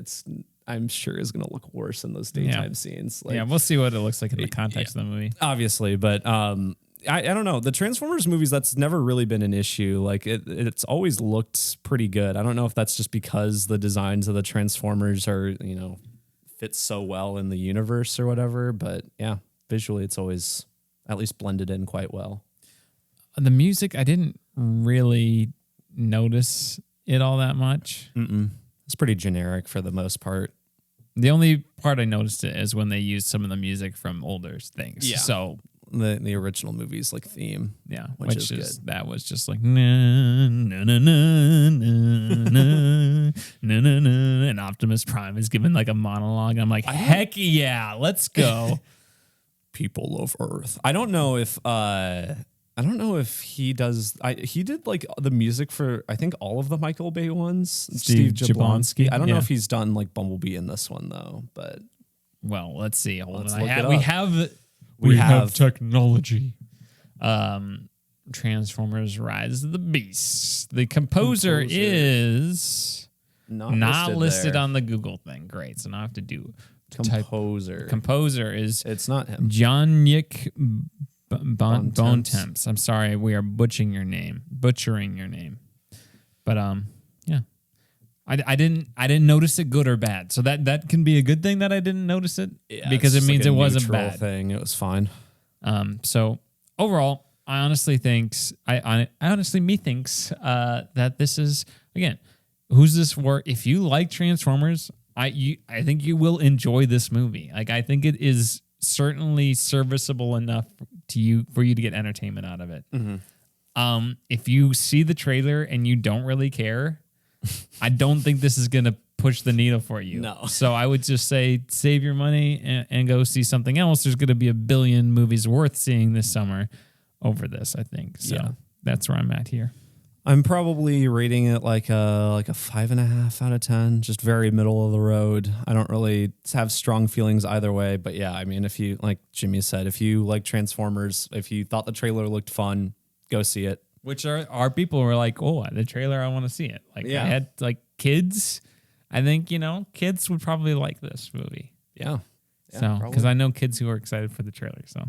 S2: I'm sure is going to look worse in those daytime scenes. Like,
S1: we'll see what it looks like in the context of the movie.
S2: Obviously, but I don't know. The Transformers movies, that's never really been an issue. Like it's always looked pretty good. I don't know if that's just because the designs of the Transformers are, fit so well in the universe or whatever, but yeah, visually it's always at least blended in quite well.
S1: The music, I didn't really notice it all that much.
S2: It's pretty generic for the most part.
S1: The only part I noticed it is when they used some of the music from older things.
S2: Yeah.
S1: So
S2: the original movie's like theme.
S1: Yeah.
S2: Which is good.
S1: That was just like na na na na na na na na na, and Optimus Prime is giving like a monologue. I'm like, heck yeah, let's go.
S2: People of Earth. I don't know if he does. He did like the music for I think all of the Michael Bay ones. Steve Jablonsky. I don't know if he's done like Bumblebee in this one though. But
S1: let's see. Hold on.
S2: We have
S1: technology. Transformers: Rise of the Beasts. The composer is not listed on the Google thing. Great. So now I have to do
S2: composer.
S1: Composer is
S2: it's not him.
S1: John-Yik Bontemps. I'm sorry, we are butchering your name. But yeah. I didn't notice it good or bad. So that can be a good thing that I didn't notice it because it means it wasn't bad.
S2: It was fine.
S1: So overall, I honestly thinks that this is, again, who's this for? If you like Transformers, I think you will enjoy this movie. Like, I think it is certainly serviceable enough for you to get entertainment out of it. If you see the trailer and you don't really care, I don't think this is going to push the needle for you.
S2: No.
S1: So I would just say save your money and go see something else. There's going to be a billion movies worth seeing this summer over this, I think. So that's where I'm at here.
S2: I'm probably rating it like a 5.5 out of 10, just very middle of the road. I don't really have strong feelings either way, but yeah, I mean, if you, like Jimmy said, if you like Transformers, if you thought the trailer looked fun, go see it.
S1: Which are people who are like, oh, the trailer, I want to see it. Like, I had like kids. I think, kids would probably like this movie.
S2: Yeah.
S1: So, because I know kids who are excited for the trailer. So,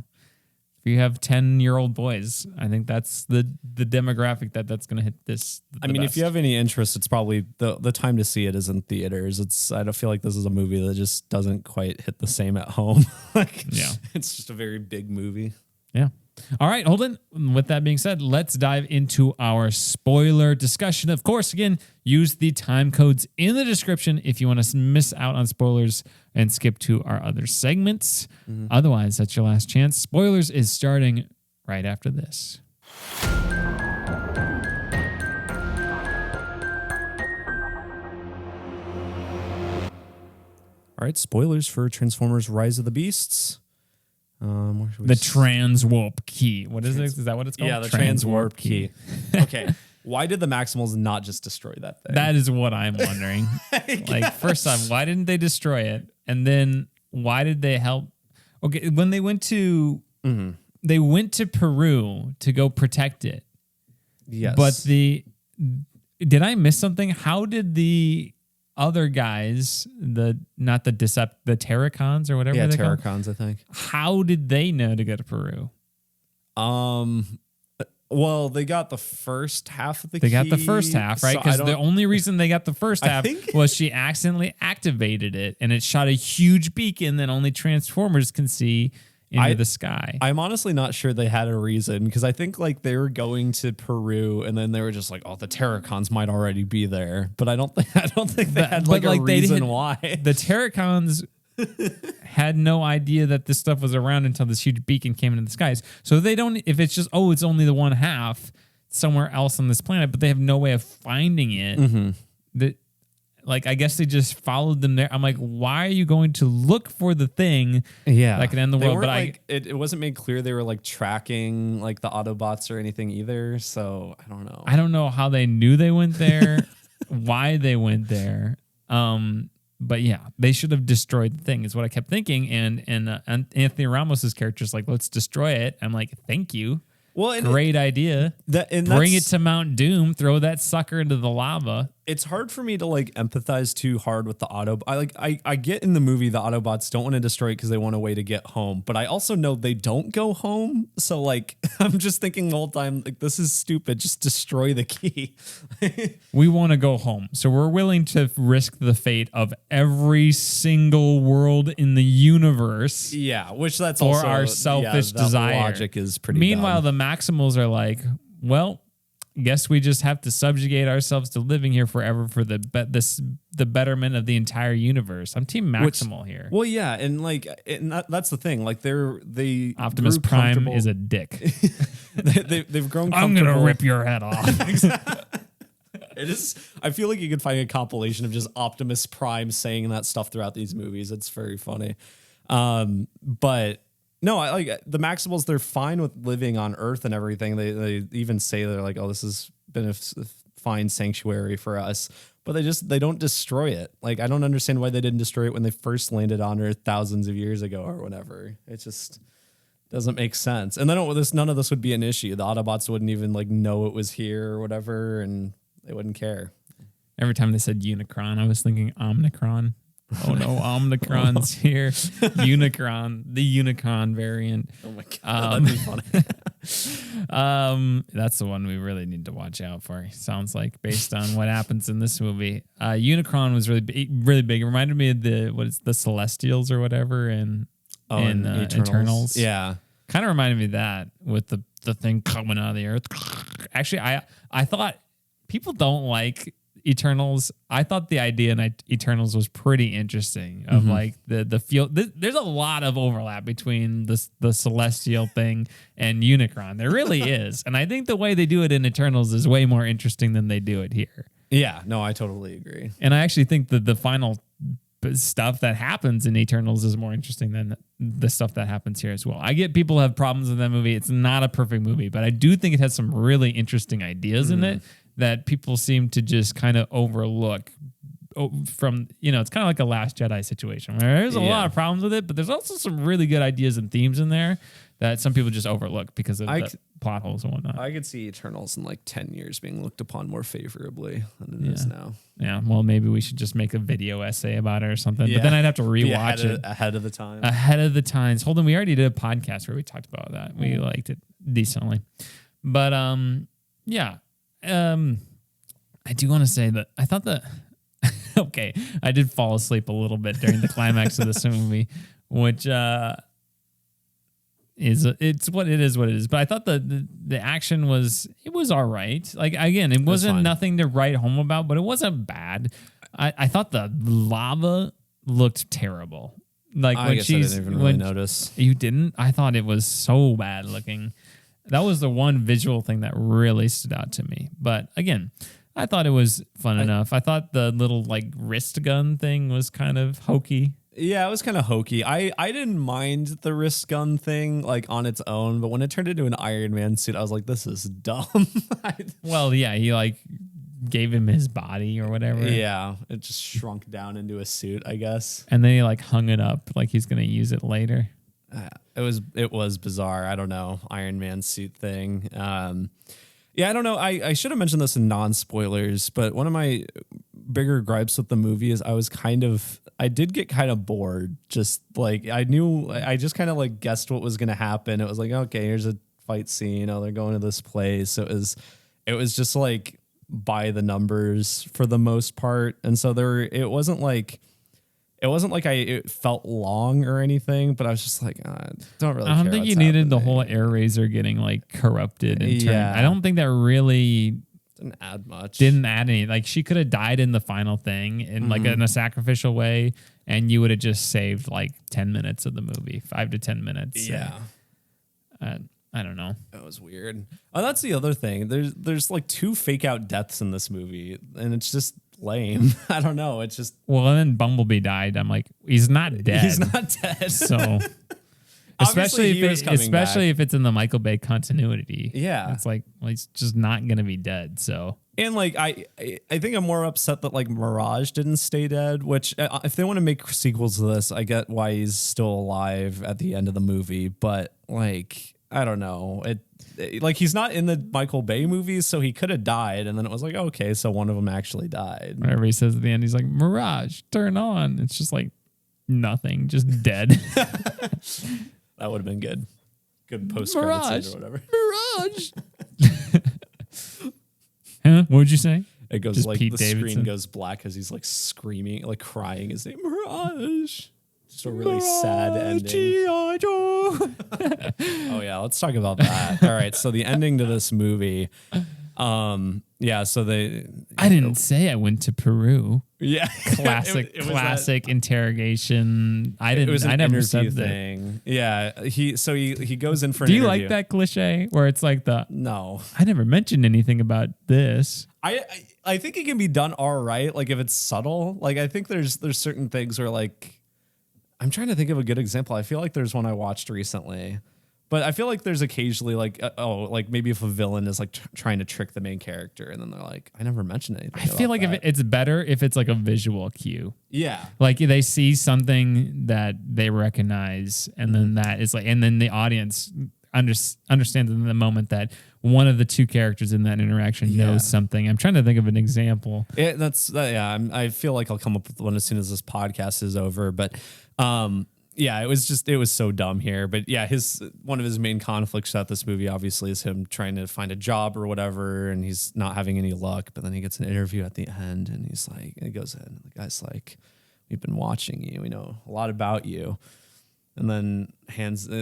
S1: if you have 10-year-old boys, I think that's the demographic that's going to hit this.
S2: I mean, if you have any interest, it's probably the time to see it is in theaters. I don't feel like this is a movie that just doesn't quite hit the same at home. It's just a very big movie.
S1: Yeah. All right, Holden, with that being said, let's dive into our spoiler discussion. Of course, again, use the time codes in the description if you want to miss out on spoilers and skip to our other segments. Otherwise, that's your last chance. Spoilers is starting right after this.
S2: All right, spoilers for Transformers Rise of the Beasts.
S1: The transwarp key. What is it? Is that what it's called?
S2: Yeah, the transwarp key. Okay. Why did the Maximals not just destroy that thing?
S1: That is what I'm wondering. Like, first off, why didn't they destroy it? And then why did they help? Okay, when they went to Peru to go protect it.
S2: Yes.
S1: But did I miss something? How did the other guys, the Terracons or whatever they're called?
S2: Terracons, I think.
S1: How did they know to go to Peru?
S2: Well, they got the first half of the
S1: key.
S2: They
S1: got the first half, right? Because the only reason they got the first half was she accidentally activated it, and it shot a huge beacon that only Transformers can see into the sky.
S2: I'm honestly not sure they had a reason, because I think like they were going to Peru and then they were just like, oh, the Terracons might already be there, but I don't think they had like a reason why.
S1: The Terracons had no idea that this stuff was around until this huge beacon came into the skies. So they don't. If it's just it's only the one half somewhere else on this planet, but they have no way of finding it. Like, I guess they just followed them there. I'm like, why are you going to look for the thing that can end the world?
S2: But it wasn't made clear they were like tracking like the Autobots or anything either. So I don't know.
S1: I don't know how they knew they went there, why they went there. But yeah, they should have destroyed the thing is what I kept thinking. And Anthony Ramos's character is like, let's destroy it. I'm like, thank you. Well, great idea. Bring it to Mount Doom. Throw that sucker into the lava.
S2: It's hard for me to like empathize too hard with the I get in the movie the Autobots don't want to destroy it because they want a way to get home, but I also know they don't go home. So like I'm just thinking the whole time like this is stupid. Just destroy the key.
S1: We want to go home, so we're willing to risk the fate of every single world in the universe.
S2: Yeah, which that's
S1: for
S2: also
S1: our selfish desire.
S2: Logic is pretty.
S1: Meanwhile,
S2: dumb.
S1: The Maximals are like, well, guess we just have to subjugate ourselves to living here forever for the betterment of the entire universe. I'm Team Maximal here.
S2: Well, yeah, and like that's the thing. Like they
S1: Optimus Prime is a dick.
S2: they've grown.
S1: I'm gonna rip your head off.
S2: It is. I feel like you could find a compilation of just Optimus Prime saying that stuff throughout these movies. It's very funny. But no, I like the Maximals. They're fine with living on Earth and everything. They even say they're like, oh, this has been a fine sanctuary for us. But they don't destroy it. Like I don't understand why they didn't destroy it when they first landed on Earth thousands of years ago or whatever. It just doesn't make sense. And then none of this would be an issue. The Autobots wouldn't even like know it was here or whatever, and they wouldn't care.
S1: Every time they said Unicron, I was thinking Omnicron. Oh no, Omnicron's here. Unicron, the Unicron variant.
S2: Oh my god, that'd be
S1: funny. That's the one we really need to watch out for. Sounds like based on what happens in this movie. Unicron was really big. It reminded me of the Celestials or whatever in Eternals.
S2: Yeah,
S1: kind of reminded me of that with the thing coming out of the earth. Actually, I thought people don't like Eternals. I thought the idea in Eternals was pretty interesting of like the feel. There's a lot of overlap between the Celestial thing and Unicron. There really is. And I think the way they do it in Eternals is way more interesting than they do it here.
S2: Yeah, no, I totally agree.
S1: And I actually think that the final stuff that happens in Eternals is more interesting than the stuff that happens here as well. I get people have problems with that movie. It's not a perfect movie, but I do think it has some really interesting ideas in it that people seem to just kind of overlook from, it's kind of like a Last Jedi situation where there's a lot of problems with it, but there's also some really good ideas and themes in there that some people just overlook because of the plot holes and whatnot.
S2: I could see Eternals in like 10 years being looked upon more favorably than it is now.
S1: Yeah, well, maybe we should just make a video essay about it or something, but then I'd have to rewatch it.
S2: Ahead of the time.
S1: Ahead of the times. Hold on, we already did a podcast where we talked about that. We liked it decently. But, I do want to say that I thought that okay, I did fall asleep a little bit during the climax of this movie, which it's what it is. But I thought the action was all right. Like again, it wasn't nothing to write home about, but it wasn't bad. I thought the lava looked terrible. Like
S2: I guess I didn't even really notice.
S1: You didn't? I thought it was so bad looking. That was the one visual thing that really stood out to me. But again, I thought it was fun enough. I thought the little like wrist gun thing was kind of hokey.
S2: Yeah, it was kind of hokey. I didn't mind the wrist gun thing like on its own, but when it turned into an Iron Man suit, I was like, this is dumb.
S1: Well, yeah, he like gave him his body or whatever.
S2: Yeah, it just shrunk down into a suit, I guess.
S1: And then he like hung it up like he's going to use it later.
S2: It was bizarre. I don't know. Iron Man suit thing. Yeah, I don't know. I should have mentioned this in non-spoilers, but one of my bigger gripes with the movie is I did get kind of bored. Just like I just kind of like guessed what was going to happen. It was like, okay, here's a fight scene. Oh, they're going to this place. It was just like by the numbers for the most part. And so it wasn't like it felt long or anything, but I was just like, I don't really care.
S1: I don't think you needed the whole air razor getting like corrupted. I don't think that really
S2: didn't add much.
S1: Didn't add any. Like she could have died in the final thing in like in a sacrificial way, and you would have just saved like 10 minutes of the movie, 5 to 10 minutes.
S2: Yeah.
S1: I don't know.
S2: That was weird. Oh, that's the other thing. There's like 2 fake out deaths in this movie, and it's just lame. I don't know. It's just
S1: well, and then Bumblebee died. I'm like, he's not dead.
S2: He's not dead.
S1: So especially if it's in the Michael Bay continuity.
S2: Yeah.
S1: It's like, well, he's just not gonna be dead. So
S2: and like I think I'm more upset that like Mirage didn't stay dead, which if they want to make sequels to this, I get why he's still alive at the end of the movie, but like I don't know. Like he's not in the Michael Bay movies, so he could have died, and then it was like, okay, so one of them actually died.
S1: Whenever he says at the end, he's like, Mirage, turn on. It's just like nothing, just dead.
S2: That would have been good. Good post-credits or whatever.
S1: Mirage. Huh? What would you say?
S2: It goes
S1: just
S2: like
S1: Pete
S2: the
S1: Davidson.
S2: screen goes black as he's like screaming, like crying his name, Mirage. Just a really sad ending. Oh yeah, let's talk about that. All right, so the ending to this movie, yeah. So
S1: I didn't say I went to Peru.
S2: Yeah,
S1: classic interrogation. I didn't.
S2: It was an
S1: I never
S2: interview
S1: said
S2: thing. Yeah, he goes in for.
S1: Do
S2: an
S1: you
S2: interview.
S1: like that cliche where it's like
S2: no?
S1: I never mentioned anything about this.
S2: I think it can be done all right. Like if it's subtle. Like I think there's certain things where like I'm trying to think of a good example. I feel like there's one I watched recently. But I feel like there's occasionally like, like maybe if a villain is like trying to trick the main character and then they're like, I never mentioned anything.
S1: I feel like if it's better if it's like a visual cue.
S2: Yeah.
S1: Like they see something that they recognize and then that is like, and then the audience understands in the moment that one of the two characters in that interaction knows something. I'm trying to think of an example.
S2: I feel like I'll come up with one as soon as this podcast is over, but, yeah, it was so dumb here. But yeah, one of his main conflicts throughout this movie obviously is him trying to find a job or whatever, and he's not having any luck. But then he gets an interview at the end, and he's like, he goes in, and the guy's like, "We've been watching you. We know a lot about you." And then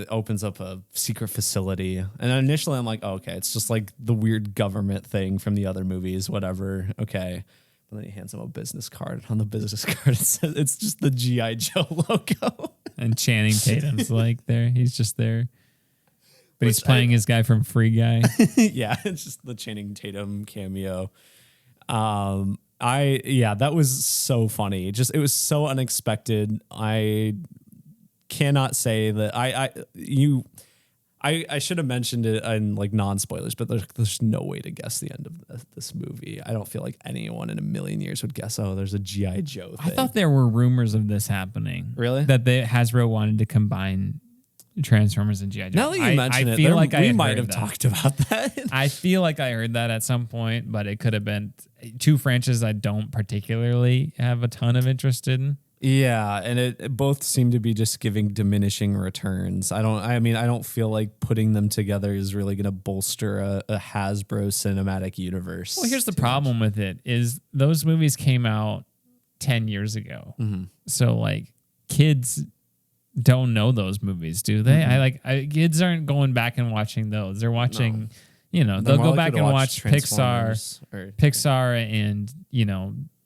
S2: opens up a secret facility. And initially I'm like, oh, okay, it's just like the weird government thing from the other movies, whatever. Okay. And then he hands him a business card. On the business card, it says it's just the G.I. Joe logo.
S1: And Channing Tatum's like there. He's just there. But he's playing his guy from Free Guy.
S2: Yeah, it's just the Channing Tatum cameo. That was so funny. It was so unexpected. I cannot say that I should have mentioned it in like non-spoilers, but there's no way to guess the end of this movie. I don't feel like anyone in a million years would guess, oh, there's a G.I. Joe thing.
S1: I thought there were rumors of this happening.
S2: Really?
S1: That Hasbro wanted to combine Transformers and G.I. Joe.
S2: Now that you mention it,
S1: feel like
S2: we might have talked about that.
S1: I feel like I heard that at some point, but it could have been two franchises I don't particularly have a ton of interest in.
S2: Yeah, and it both seem to be just giving diminishing returns. I don't feel like putting them together is really going to bolster a Hasbro cinematic universe.
S1: Well, here's the problem with it is those movies came out 10 years ago. Mm-hmm. So like kids don't know those movies, do they? Mm-hmm. Kids aren't going back and watching those. They're watching, they'll go back and watch Pixar and,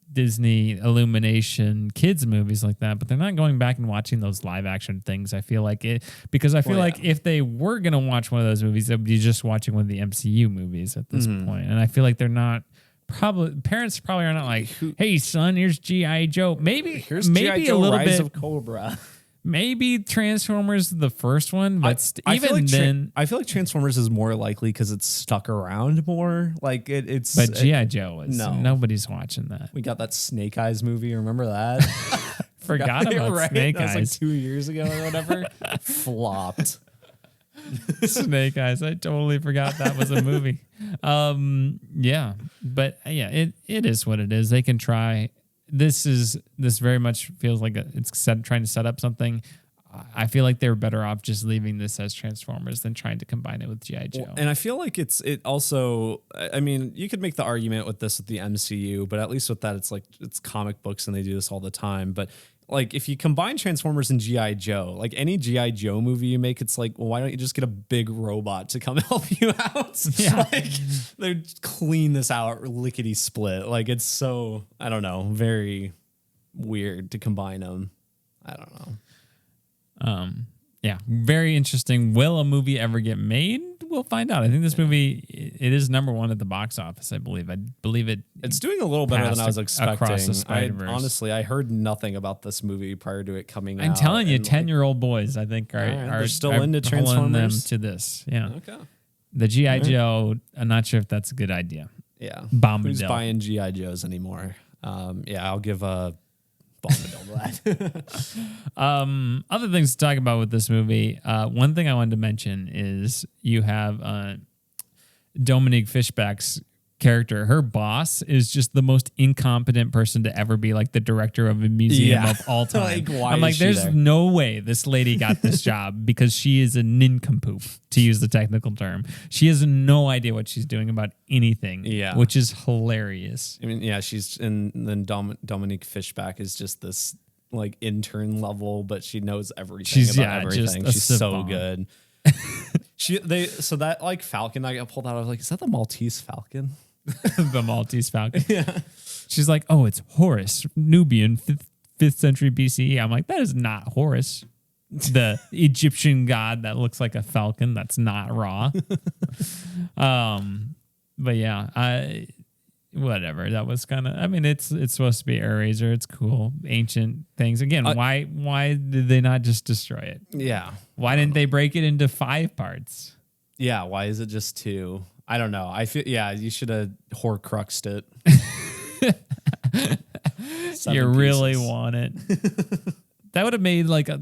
S1: Disney, Illumination, kids movies like that, but they're not going back and watching those live action things. I feel like if they were going to watch one of those movies, they'd be just watching one of the MCU movies at this point. And I feel like parents probably are not like, hey son, here's G.I. Joe. Maybe
S2: G.I. Joe,
S1: a little
S2: Rise
S1: bit
S2: of Cobra.
S1: Maybe Transformers the first one, but
S2: I feel like Transformers is more likely because it's stuck around more. Like it's.
S1: But G.I. Joe is nobody's watching that.
S2: We got that Snake Eyes movie. Remember that?
S1: Forgot about Snake Eyes.
S2: That was like 2 years ago or whatever. Flopped.
S1: Snake Eyes. I totally forgot that was a movie. Yeah, but it is what it is. They can try. This very much feels like trying to set up something. I feel like they're better off just leaving this as Transformers than trying to combine it with G.I. Joe.
S2: Well, and I feel like it also, I mean, you could make the argument with this with the MCU, but at least with that, it's comic books and they do this all the time. But like if you combine Transformers and G.I. Joe, like any G.I. Joe movie you make, it's like, well, why don't you just get a big robot to come help you out?
S1: Yeah.
S2: They clean this out lickety split. Like it's so, I don't know, very weird to combine them. I don't know.
S1: Yeah, very interesting. Will a movie ever get made? We'll find out. I think this movie, it is number one at the box office, I believe.
S2: It's doing a little better than I was expecting.
S1: Across the Spider-Verse.
S2: Honestly, I heard nothing about this movie prior to it coming out.
S1: I'm telling you, 10-year-old boys, I think, are
S2: still into Transformers.
S1: Them to this. Yeah.
S2: Okay.
S1: The G.I. Joe, I'm not sure if that's a good idea.
S2: Yeah.
S1: Bombadil.
S2: Who's buying G.I. Joes anymore? I'll give a Bombadil to that.
S1: Other things to talk about with this movie. One thing I wanted to mention is you have Dominique Fishback's character. Her boss is just the most incompetent person to ever be like the director of a museum of all time. I'm like, there's no way this lady got this job because she is a nincompoop, to use the technical term. She has no idea what she's doing about anything, which is hilarious.
S2: I mean, then Dominique Fishback is just this like intern level, but she knows everything about everything. She's so good. So that like Falcon I got pulled out, I was like, is that the Maltese Falcon?
S1: The Maltese Falcon. Yeah. She's like, oh, it's Horus, Nubian, 5th century BCE. I'm like, that is not Horus, the Egyptian god that looks like a falcon. That's not Ra. But yeah, whatever. That was kind of, I mean, it's supposed to be Airazor. It's cool. Ancient things. Again, why did they not just destroy it?
S2: Yeah.
S1: Why didn't they break it into 5 parts?
S2: Yeah. Why is it just 2? I don't know. I feel, you should have Horcruxed it.
S1: You really want it. That would have made like that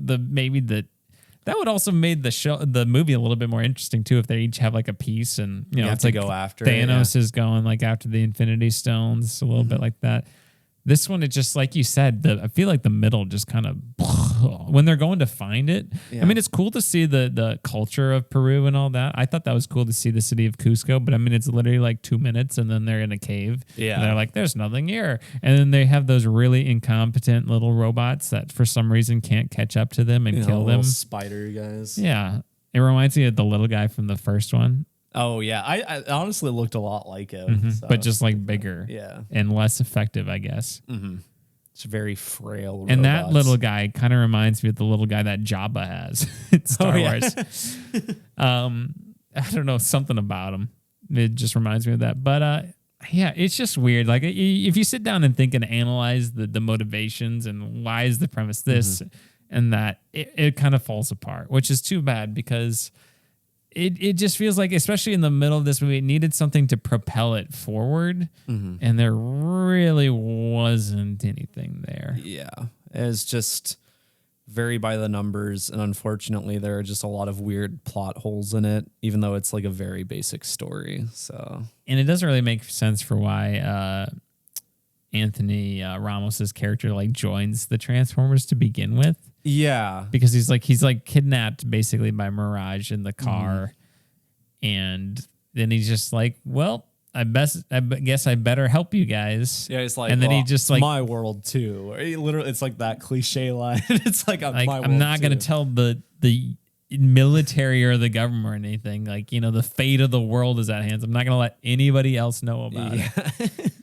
S1: would also made the movie a little bit more interesting too if they each have like a piece and you know it's like
S2: go after
S1: Thanos is going like after the Infinity Stones a little bit like that. This one, it just like you said, I feel like the middle just kind of when they're going to find it. Yeah. I mean, it's cool to see the culture of Peru and all that. I thought that was cool to see the city of Cusco, but I mean, it's literally like 2 minutes and then they're in a cave. Yeah. And they're like, there's nothing here. And then they have those really incompetent little robots that for some reason can't catch up to them and kill them.
S2: Spider guys.
S1: Yeah. It reminds me of the little guy from the first one.
S2: Oh, yeah. I honestly looked a lot like him. So.
S1: But just like bigger.
S2: Yeah.
S1: And less effective, I guess.
S2: Mm-hmm. It's very frail robots.
S1: And that little guy kind of reminds me of the little guy that Jabba has in Star Wars. I don't know, something about him. It just reminds me of that. But yeah, it's just weird. Like if you sit down and think and analyze the motivations and why is the premise this and that, it kind of falls apart, which is too bad because it just feels like, especially in the middle of this movie, it needed something to propel it forward, and there really wasn't anything there.
S2: Yeah, it's just very by the numbers, and unfortunately, there are just a lot of weird plot holes in it, even though it's like a very basic story. So,
S1: and it doesn't really make sense for why Anthony Ramos's character like joins the Transformers to begin with.
S2: Yeah,
S1: because he's like kidnapped basically by Mirage in the car, and then he's just like, well, I guess I better help you guys.
S2: Yeah, it's like,
S1: and then he just like
S2: my world too. Literally, it's like that cliche line. It's like, my world
S1: I'm not
S2: too.
S1: Gonna tell the military or the government or anything. Like, you know, the fate of the world is at hand. I'm not gonna let anybody else know about it.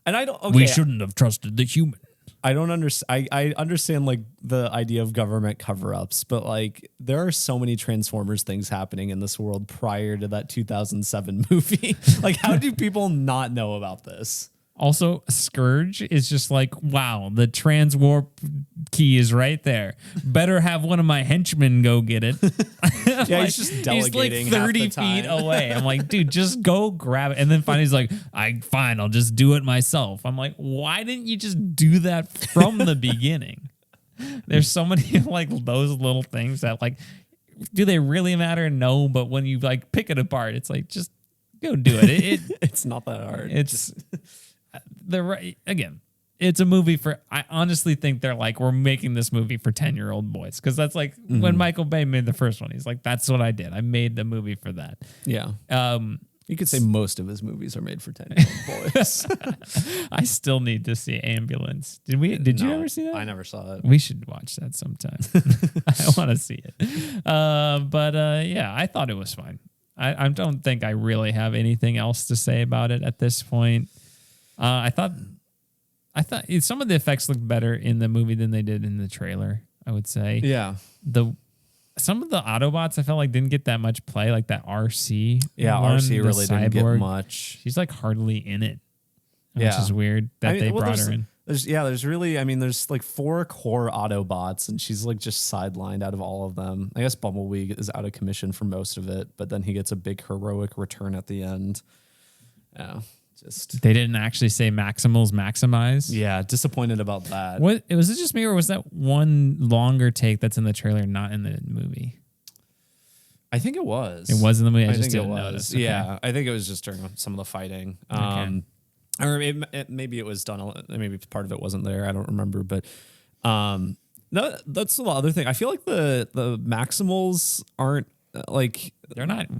S2: And I don't. Okay,
S1: we shouldn't have trusted the human.
S2: I don't understand. I understand like the idea of government cover-ups, but like there are so many Transformers things happening in this world prior to that 2007 movie. Like, how do people not know about this? Also,
S1: Scourge is just like, wow, the transwarp key is right there. Better have one of my henchmen go get it.
S2: Yeah, he's just delegating.
S1: He's like 30 feet away. I'm like, dude, just go grab it. And then finally he's like, fine, I'll just do it myself. I'm like, why didn't you just do that from the beginning? There's so many like those little things that like, do they really matter? No, but when you like pick it apart, it's like, just go do it.
S2: It's not that hard.
S1: It's again, it's a movie I honestly think they're like, we're making this movie for 10-year-old boys. Because that's like when Michael Bay made the first one. He's like, that's what I did. I made the movie for that.
S2: Yeah. You could say most of his movies are made for 10-year-old boys.
S1: I still need to see Ambulance. Did you ever see that?
S2: I never saw it.
S1: We should watch that sometime. I want to see it. Yeah, I thought it was fine. I don't think I really have anything else to say about it at this point. I thought some of the effects looked better in the movie than they did in the trailer, I would say.
S2: Yeah.
S1: some of the Autobots I felt like didn't get that much play, like that RC.
S2: Yeah,
S1: one,
S2: RC really didn't get
S1: cyborg.
S2: much.
S1: She's like hardly in it, which is weird that they brought her in.
S2: There's really, I mean, there's like 4 core Autobots, and she's like just sidelined out of all of them. I guess Bumblebee is out of commission for most of it, but then he gets a big heroic return at the end. Yeah,
S1: they didn't actually say Maximals maximize.
S2: Yeah, disappointed about that.
S1: What was it just me, or was that one longer take that's in the trailer not in the movie?
S2: I think it was.
S1: It was in the movie. I just
S2: think
S1: didn't
S2: it was.
S1: notice. Okay.
S2: Yeah, I think it was just during some of the fighting. Or maybe it was done. Maybe part of it wasn't there. I don't remember. But no, that's the other thing. I feel like the Maximals aren't like they're not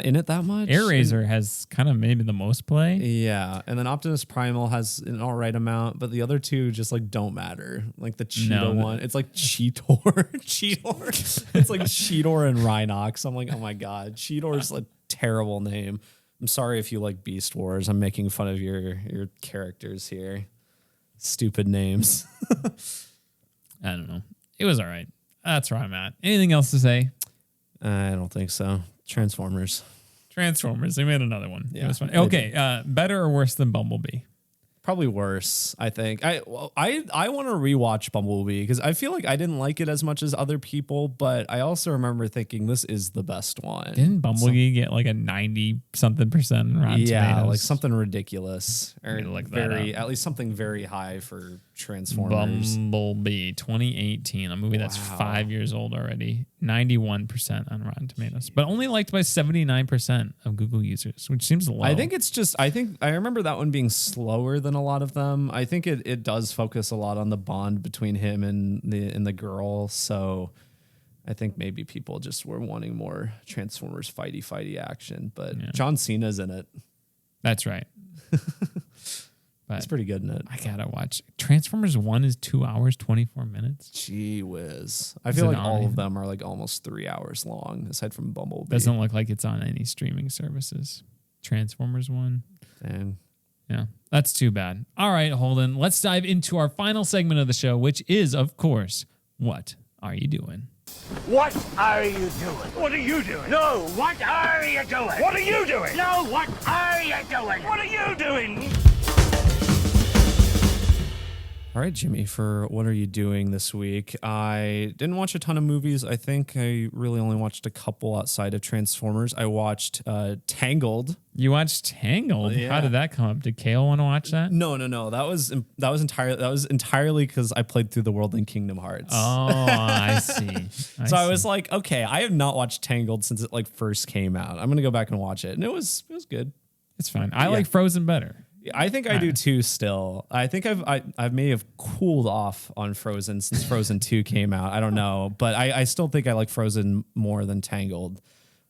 S2: in it that much.
S1: AirRaiser has kind of maybe the most play.
S2: Yeah, and then Optimus Primal has an all right amount, but the other two just like don't matter. Like the Cheetor one, it's like Cheetor. It's like Cheetor and Rhinox. I'm like, oh my god, Cheetor's a terrible name. I'm sorry if you like Beast Wars. I'm making fun of your characters here. Stupid names.
S1: I don't know. It was all right. That's where I'm at. Anything else to say?
S2: I don't think so. Transformers.
S1: They made another one.
S2: Yeah,
S1: it was fun. Okay, better or worse than Bumblebee?
S2: Probably worse, I think. I want to rewatch Bumblebee because I feel like I didn't like it as much as other people, but I also remember thinking this is the best one.
S1: Didn't Bumblebee get like a 90-something% on Rotten Tomatoes?
S2: Like something ridiculous. Or
S1: like
S2: at least something very high for Transformers.
S1: Bumblebee 2018, a movie that's 5 years old already. 91% on Rotten Tomatoes, but only liked by 79% of Google users, which seems low.
S2: I think I remember that one being slower than a lot of them. I think it does focus a lot on the bond between him and the girl. So I think maybe people just were wanting more Transformers fighty action, but John Cena's in it.
S1: That's right.
S2: But it's pretty good in it.
S1: I gotta watch. Transformers 1 is 2 hours, 24 minutes.
S2: Gee whiz. I feel like all of them are like almost 3 hours long, aside from Bumblebee.
S1: Doesn't look like it's on any streaming services. Transformers 1.
S2: Dang.
S1: Yeah, that's too bad. All right, Holden, let's dive into our final segment of the show, which is, of course, What Are You Doing?
S3: What are you doing? What are you doing? No, what are you doing? What are you doing? No, what are you doing? What are you doing?
S2: All right, Jimmy, for What Are You Doing this week? I didn't watch a ton of movies. I think I really only watched a couple outside of Transformers. I watched Tangled.
S1: You watched Tangled?
S2: Yeah.
S1: How did that come up? Did Kale want to watch that?
S2: No. That was entirely because I played through the world in Kingdom Hearts.
S1: Oh, I see.
S2: I was like, okay, I have not watched Tangled since it like first came out. I'm gonna go back and watch it, and it was good.
S1: It's fine. I like Frozen better.
S2: I think I do too still. I think I may have cooled off on Frozen since Frozen 2 came out. I don't know. But I still think I like Frozen more than Tangled.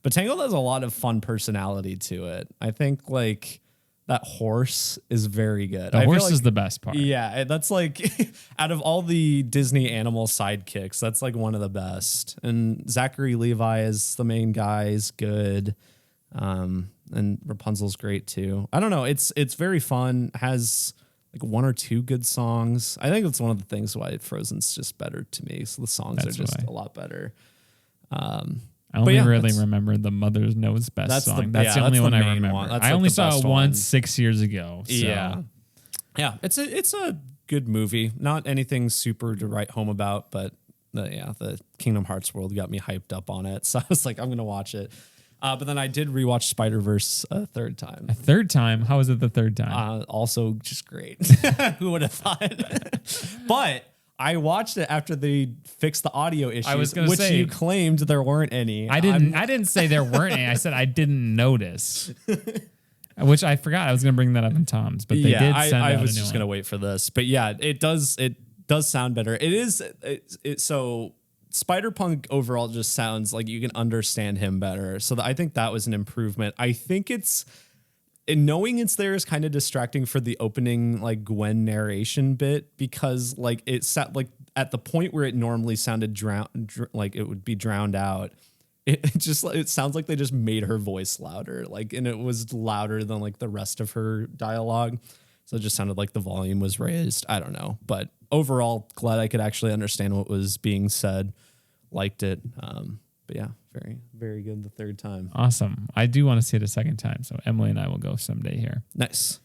S2: But Tangled has a lot of fun personality to it. I think like that horse is very good.
S1: The horse is the best part.
S2: Yeah, that's like out of all the Disney animal sidekicks, that's like one of the best. And Zachary Levi is the main guy, is good. And Rapunzel's great too. I don't know. It's very fun. Has like 1 or 2 good songs. I think that's one of the things why Frozen's just better to me. So the songs are just a lot better.
S1: I only really remember the Mother Knows Best song. That's the only one I remember. I only saw it once 6 years ago. So.
S2: Yeah. It's a good movie. Not anything super to write home about, but the Kingdom Hearts world got me hyped up on it. So I was like, I'm gonna watch it. But then I did rewatch Spider-Verse a third time.
S1: A third time? How was it the third time?
S2: Also just great. Who would have thought? But I watched it after they fixed the audio issues, which you claimed there weren't any.
S1: I didn't say there weren't any. I said I didn't notice. Which I forgot. I was going to bring that up in Tom's, but they did send out a new one.
S2: I was just going to wait for this. But yeah, it does sound better. So Spider-Punk overall just sounds like you can understand him better. So I think that was an improvement. I think knowing it's there is kind of distracting for the opening like Gwen narration bit, because like it sat like at the point where it normally sounded like it would be drowned out. It sounds like they just made her voice louder, like, and it was louder than like the rest of her dialogue. So it just sounded like the volume was raised. I don't know, but overall, glad I could actually understand what was being said. Liked it. But yeah, very, very good the third time.
S1: Awesome. I do want to see it a second time. So Emily and I will go someday here.
S2: Nice.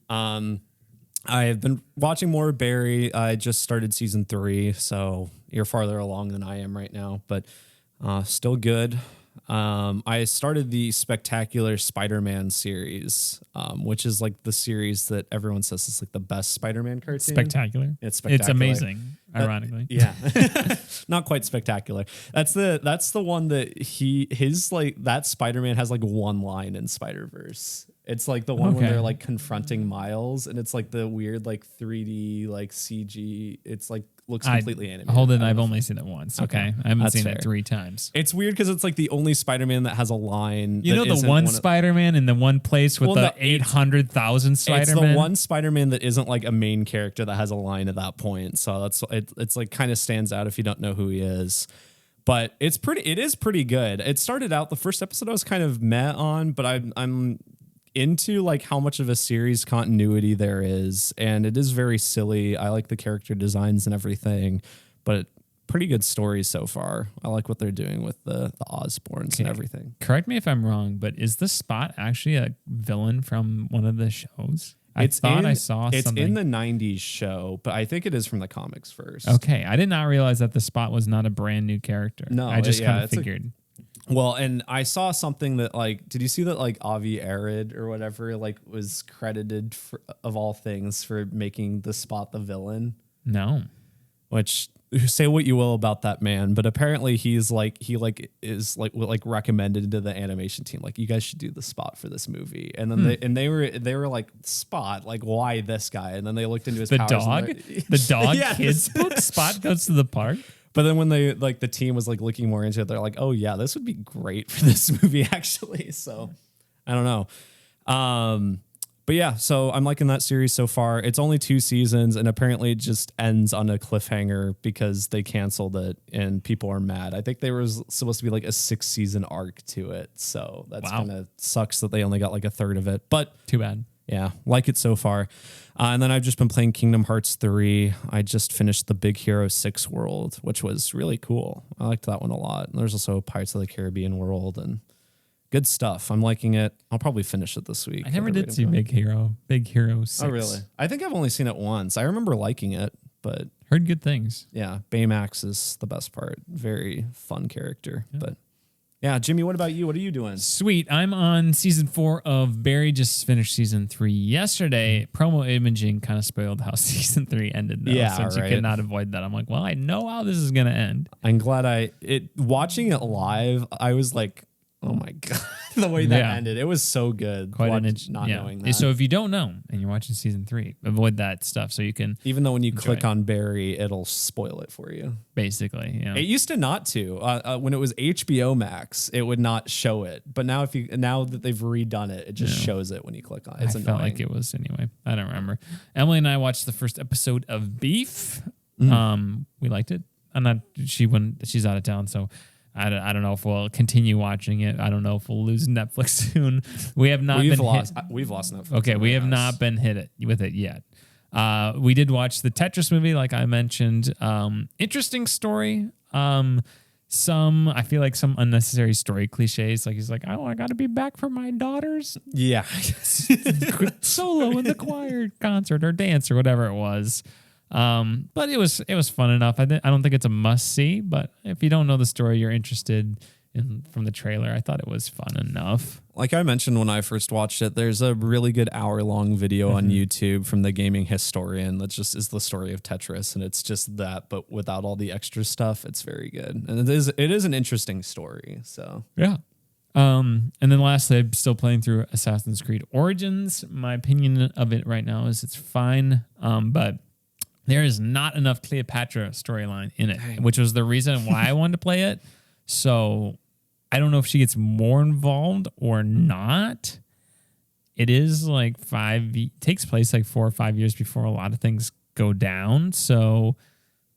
S2: I have been watching more Barry. I just started season 3, so you're farther along than I am right now, but still good. I started the Spectacular Spider-Man series, which is like the series that everyone says is like the best Spider-Man cartoon.
S1: Spectacular.
S2: It's spectacular.
S1: It's amazing, ironically.
S2: Yeah. Not quite spectacular. That's the one that his like that Spider-Man has like one line in Spider-Verse. It's like the one when they're like confronting Miles, and it's like the weird like 3D like CG. It's like looks completely animated.
S1: Hold it, I've only seen it once. Okay. I haven't seen it 3 times.
S2: It's weird because it's like the only Spider-Man that has a line.
S1: You know the one Spider-Man in the one place with the 800,000 Spider-Man?
S2: It's the one Spider-Man that isn't like a main character that has a line at that point. So it's like kind of stands out if you don't know who he is. But it is pretty good. It started out, the first episode I was kind of meh on, but I'm into like how much of a series continuity there is, and it is very silly. I like the character designs and everything, but pretty good stories so far. I like what they're doing with the Osborns and everything.
S1: Correct me if I'm wrong, but is the Spot actually a villain from one of the shows? I thought I saw something.
S2: It's in the 90s show, but I think it is from the comics first.
S1: Okay, I did not realize that the Spot was not a brand new character.
S2: No,
S1: I just kind of figured.
S2: Well, and I saw something that like, did you see that like Avi Arad or whatever like was credited for, of all things, for making the Spot the villain?
S1: No.
S2: Which, say what you will about that man, but apparently he is like recommended to the animation team, like, you guys should do the Spot for this movie. And then they were like, Spot, like, why this guy? And then they looked into his powers.
S1: The dog yes. Kids book. Spot goes to the park.
S2: But then when they like the team was like looking more into it, they're like, oh yeah, this would be great for this movie actually. So I don't know. But yeah, so I'm liking that series so far. It's only 2 seasons, and apparently it just ends on a cliffhanger because they canceled it and people are mad. I think there was supposed to be like a 6-season arc to it. So that's kind of sucks that they only got like a third of it, but
S1: too bad.
S2: Yeah, like it so far. And then I've just been playing Kingdom Hearts 3. I just finished the Big Hero 6 world, which was really cool. I liked that one a lot. And there's also Pirates of the Caribbean world and good stuff. I'm liking it. I'll probably finish it this week.
S1: I never did see Big Hero 6.
S2: Oh, really? I think I've only seen it once. I remember liking it, but...
S1: Heard good things.
S2: Yeah, Baymax is the best part. Very fun character, but... Yeah, Jimmy, what about you? What are you doing?
S1: Sweet. I'm on season 4 of Barry. Just finished season 3 yesterday. Promo imaging kind of spoiled how season 3 ended, though, since you could not avoid that. I'm like, well, I know how this is going to end.
S2: I'm glad watching it live, I was like, oh my God, the way that ended. It was so good.
S1: Quite
S2: knowing that.
S1: So if you don't know and you're watching season 3, avoid that stuff so you can.
S2: Even though when you click on Barry, it'll spoil it for you.
S1: Basically, yeah.
S2: It used to not to. When it was HBO Max, it would not show it. But now now that they've redone it, it just shows it when you click on it. It's annoying.
S1: Felt like it was anyway. I don't remember. Emily and I watched the first episode of Beef. We liked it. She's out of town, so I don't know if we'll continue watching it. I don't know if we'll lose Netflix soon. We've lost Netflix. Okay, we have not been hit with it yet. We did watch the Tetris movie, like I mentioned. Interesting story. I feel like some unnecessary story cliches. Like he's like, oh, I got to be back for my daughters.
S2: Yeah,
S1: solo in the choir concert or dance or whatever it was. But it was fun enough. I don't think it's a must see, but if you don't know the story, you're interested from the trailer. I thought it was fun enough.
S2: Like I mentioned when I first watched it, there's a really good hour-long video on YouTube from the gaming historian that just is the story of Tetris, and it's just that, but without all the extra stuff. It's very good, and it is an interesting story. So
S1: yeah. And then lastly, I'm still playing through Assassin's Creed Origins. My opinion of it right now is it's fine, but there is not enough Cleopatra storyline in it, which was the reason why I wanted to play it. So I don't know if she gets more involved or not. It is like takes place like 4 or 5 years before a lot of things go down. So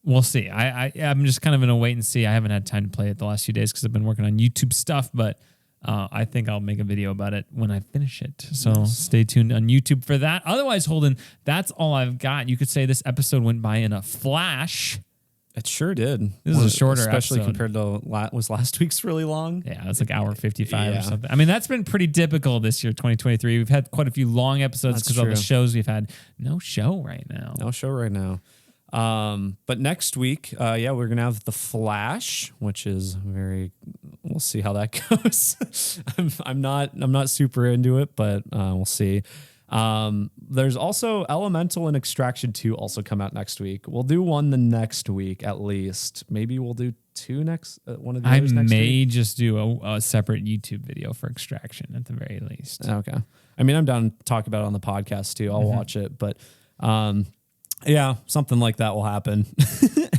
S1: we'll see. I'm just kind of in a wait and see. I haven't had time to play it the last few days because I've been working on YouTube stuff, but I think I'll make a video about it when I finish it. So stay tuned on YouTube for that. Otherwise, Holden, that's all I've got. You could say this episode went by in a flash.
S2: It sure did.
S1: This is a shorter
S2: especially
S1: episode.
S2: compared to was last week's really long.
S1: Yeah, it's like hour 55 or something. I mean, that's been pretty typical this year, 2023. We've had quite a few long episodes because of the shows we've had. No show right now.
S2: No show right now. But next week, we're going to have The Flash, which is we'll see how that goes. I'm not super into it, but we'll see. There's also Elemental and Extraction 2 also come out next week. We'll do one the next week at least. Maybe we'll do two next, one of the others next week. I may
S1: just do a separate YouTube video for Extraction at the very least.
S2: Okay. I mean, I'm down to talk about it on the podcast too. I'll watch it, but, something like that will happen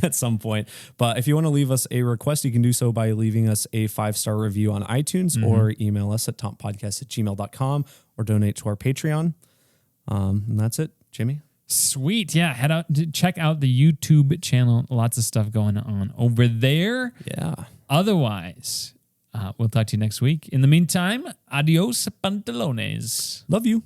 S2: at some point. But if you want to leave us a request, you can do so by leaving us a 5-star review on iTunes or email us at tompodcast@gmail.com or donate to our Patreon. And that's it, Jimmy.
S1: Sweet. Yeah. Head out to check out the YouTube channel. Lots of stuff going on over there.
S2: Yeah.
S1: Otherwise, we'll talk to you next week. In the meantime, adios pantalones.
S2: Love you.